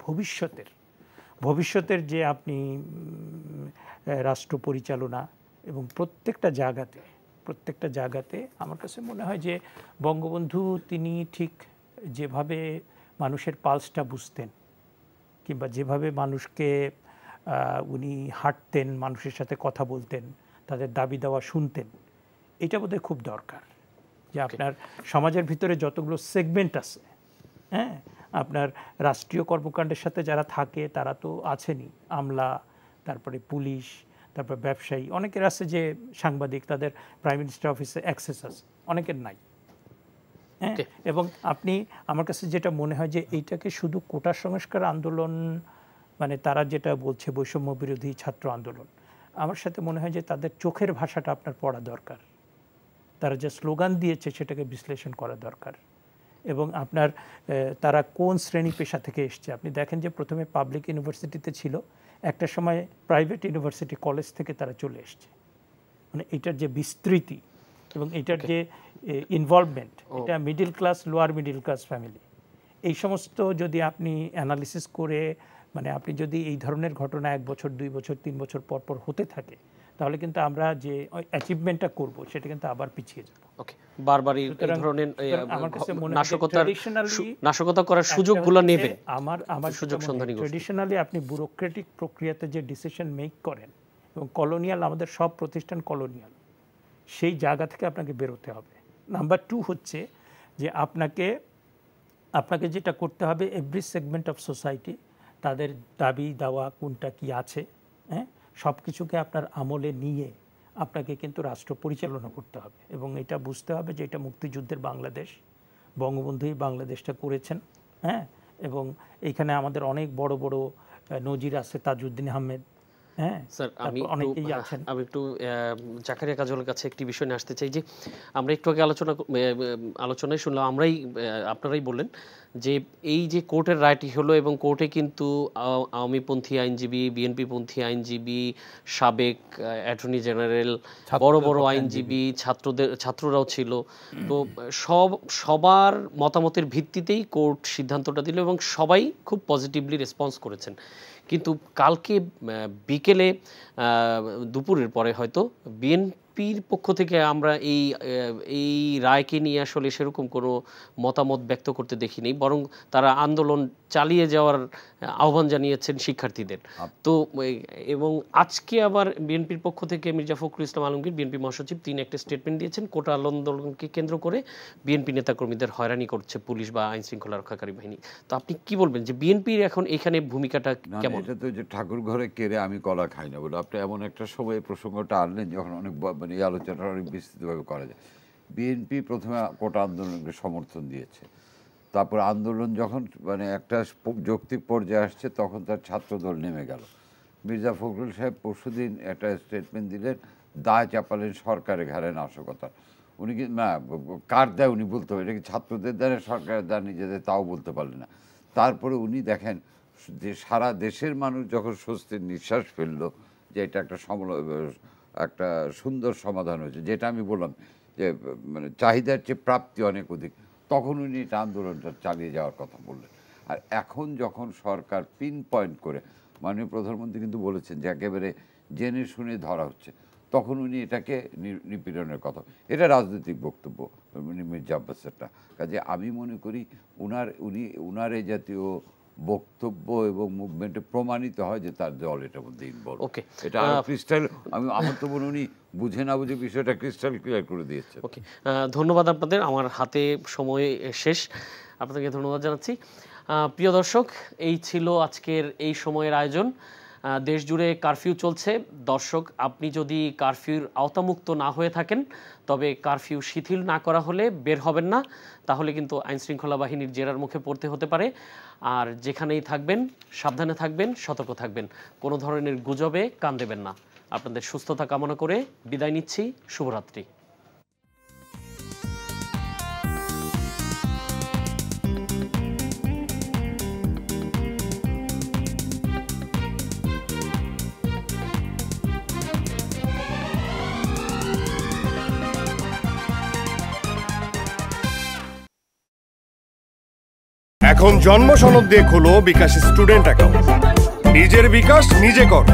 ভবিষ্যতের যে আপনি রাষ্ট্র পরিচালনা এবং প্রত্যেকটা জায়গাতে আমার কাছে মনে হয় যে বঙ্গবন্ধু তিনি ঠিক যেভাবে মানুষের পালসটা বুঝতেন, কিংবা যেভাবে মানুষকে উনি হাঁটতেন, মানুষের সাথে কথা বলতেন, তাদের দাবি দেওয়া শুনতেন, এটা বোধহয় খুব দরকার। যে আপনার সমাজের ভিতরে যতগুলো সেগমেন্ট আছে, হ্যাঁ, আপনার রাষ্ট্রীয় কর্মকাণ্ডের সাথে যারা থাকে তারা তো আছেনই, আমলা, তারপরে পুলিশ, তারপর ব্যবসায়ী, অনেকের আছে যে সাংবাদিক, তাদের প্রাইম মিনিস্টার অফিসে অ্যাক্সেস আছে, অনেকের নাই। হ্যাঁ, এবং আপনি আমার কাছে যেটা মনে হয় যে এইটাকে শুধু কোটা সংস্কার আন্দোলন মানে তারা যেটা বলছে বৈষম্য বিরোধী ছাত্র আন্দোলন, আমার সাথে মনে হয় যে তাদের চোখের ভাষাটা আপনার পড়া দরকার, তারা যে স্লোগান দিয়েছে সেটাকে বিশ্লেষণ করা দরকার। এবং আপনার তারা কোন শ্রেণী পেশা থেকে এসছে, আপনি দেখেন যে প্রথমে পাবলিক ইউনিভার্সিটিতে ছিল, একটা সময় প্রাইভেট ইউনিভার্সিটি কলেজ থেকে তারা চলে এসছে। মানে এটার যে বিস্তৃতি এবং এটার যে ইনভলভমেন্ট, এটা middle class, lower middle class family, এই সমস্ত যদি আপনি অ্যানালিসিস করে মানে আপনি যদি এই ধরনের ঘটনা 1 বছর 2 বছর 3 বছর পর হতে থাকে, তাহলে কিন্তু আমরা যে অ্যাচিভমেন্টটা করব সেটা কিন্তু আবার পিছিয়ে যাব। ওকে, বারবারই এই ধরনের নাশকতা করার সুযোগগুলো নেবেন। আমার সুযোগ সন্ধানী ট্র্যাডিশনালি আপনি ব্যুরোক্রেটিক প্রক্রিয়াতে যে ডিসিশন মেক করেন, এবং কলোনিয়াল, আমাদের সব প্রতিষ্ঠান কলোনিয়াল, সেই জায়গা থেকে আপনাকে বেরোতে হবে। নাম্বার 2 হচ্ছে যে আপনাকে যেটা করতে হবে, এভরি সেগমেন্ট অফ সোসাইটি তাদের দাবি দেওয়া কোনটা কি আছে, হ্যাঁ, সব কিছুকে আপনার আমলে নিয়ে আপনাকে কিন্তু রাষ্ট্র পরিচালনা করতে হবে। এবং এটা বুঝতে হবে যে এটা মুক্তিযুদ্ধের বাংলাদেশ, বঙ্গবন্ধুই বাংলাদেশটা করেছেন। হ্যাঁ, এবং এইখানে আমাদের অনেক বড় বড় নজির আছে, তাজউদ্দিন আহমেদ। হ্যাঁ স্যার, আমি একটু জাকারিয়া কাজলের কাছে একটি বিষয় নিয়ে আসতে চাই। যে আমরা একটু আগে আলোচনায় শুনলাম, আপনারাই বললেন যে এই যে কোর্টের রায়টি হলো, এবং কোর্টে কিন্তু আওয়ামীপন্থী আইনজীবী, বিএনপিপন্থী আইনজীবী, সাবেক অ্যাটর্নি জেনারেল, বড় বড় আইনজীবী, ছাত্ররাও ছিল। তো সবার মতামতের ভিত্তিতেই কোর্ট সিদ্ধান্তটা দিল এবং সবাই খুব পজিটিভলি রেসপন্স করেছেন। কিন্তু কালকে বিকেলে দুপুরের পরে হয়তো বিএনপির পক্ষ থেকে আমরা এই রায়কে নিয়ে আসলে সেরকম কোনো মতামত ব্যক্ত করতে দেখিনি, বরং তারা আন্দোলন চালিয়ে যাওয়ার আহ্বান জানিয়েছেন শিক্ষার্থীদের। তো এবং আজকে আবার বিএনপির পক্ষ থেকে মির্জা ফখরুল ইসলাম আলমগীর, বিএনপি মহাসচিব, তিনি একটা স্টেটমেন্ট দিয়েছেন, কোটা আন্দোলনকে কেন্দ্র করে বিএনপি নেতাকর্মীদের হয়রানি করছে পুলিশ বা আইন শৃঙ্খলা রক্ষাকারী বাহিনী। তো আপনি কি বলবেন যে বিএনপির এখন এখানে ভূমিকাটা কেমন? এটা তো যে ঠাকুর ঘরে কেড়ে আমি কলা খাই না বলে আপনি এমন একটা সময় প্রসঙ্গটা আনলেন যখন অনেক মানে এই আলোচনাটা অনেক বিস্তৃতভাবে করা যায়। বিএনপি প্রথমে কোটা আন্দোলনকে সমর্থন দিয়েছে, তারপর আন্দোলন যখন মানে একটা যৌক্তিক পর্যায়ে আসছে তখন তার ছাত্রদল নেমে গেল। মির্জা ফখরুল সাহেব পরশুদিন একটা স্টেটমেন্ট দিলেন, দায় চাপালেন সরকারের ঘাড়ে নাশকতা। উনি কি না কার দেয় উনি বলতে হবে, এটা কি ছাত্রদের দ্বারা সরকারের দ্বারা নিজেদের, তাও বলতে পারলেন না। তারপরে উনি দেখেন যে সারা দেশের মানুষ যখন স্বস্তির নিঃশ্বাস ফেললো যে এটা একটা সুন্দর সমাধান হয়েছে, যেটা আমি বললাম যে মানে চাহিদার চেয়ে প্রাপ্তি অনেক অধিক, তখন উনি এটা আন্দোলনটা চালিয়ে যাওয়ার কথা বললেন। আর এখন যখন সরকার পিন পয়েন্ট করে, মাননীয় প্রধানমন্ত্রী কিন্তু বলেছেন যে একেবারে জেনে শুনে ধরা হচ্ছে, তখন উনি এটাকে নিপীড়নের কথা, এটা রাজনৈতিক বক্তব্য মির্জা আব্বাসেরটা। কাজে আমি মনে করি উনার এই জাতীয় বক্তব্য এবং মুভমেন্টে প্রমাণিত হয় যে তার দল এটার মধ্যে ইনভলভ। এটা ক্রিস্টাল, আমার তো মনে উনি বুঝে না বুঝে বিষয়টা ক্রিস্টাল ক্লিয়ার করে দিয়েছে। ওকে, ধন্যবাদ আপনাদের। আমার হাতে সময় শেষ, আপনাদেরকে ধন্যবাদ জানাচ্ছি। প্রিয় দর্শক, এই ছিল আজকের এই সময়ের আয়োজন। দেশ জুড়ে কারফিউ চলছে। দর্শক, আপনি যদি কারফিউর আওতামুক্ত না হয়ে থাকেন, তবে কারফিউ শিথিল না করা হলে বের হবেন না, তাহলে কিন্তু আইনশৃঙ্খলা বাহিনীর জেরার মুখে পড়তে হতে পারে। আর যেখানেই থাকবেন সাবধানে থাকবেন, সতর্ক থাকবেন, কোনো ধরনের গুজবে কান দেবেন না। আপনাদের সুস্থতা কামনা করে বিদায় নিচ্ছি। শুভরাত্রি। এখন জন্ম সনদ দিয়ে খোলো বিকাশ স্টুডেন্ট অ্যাকাউন্ট। নিজের বিকাশ নিজে কর।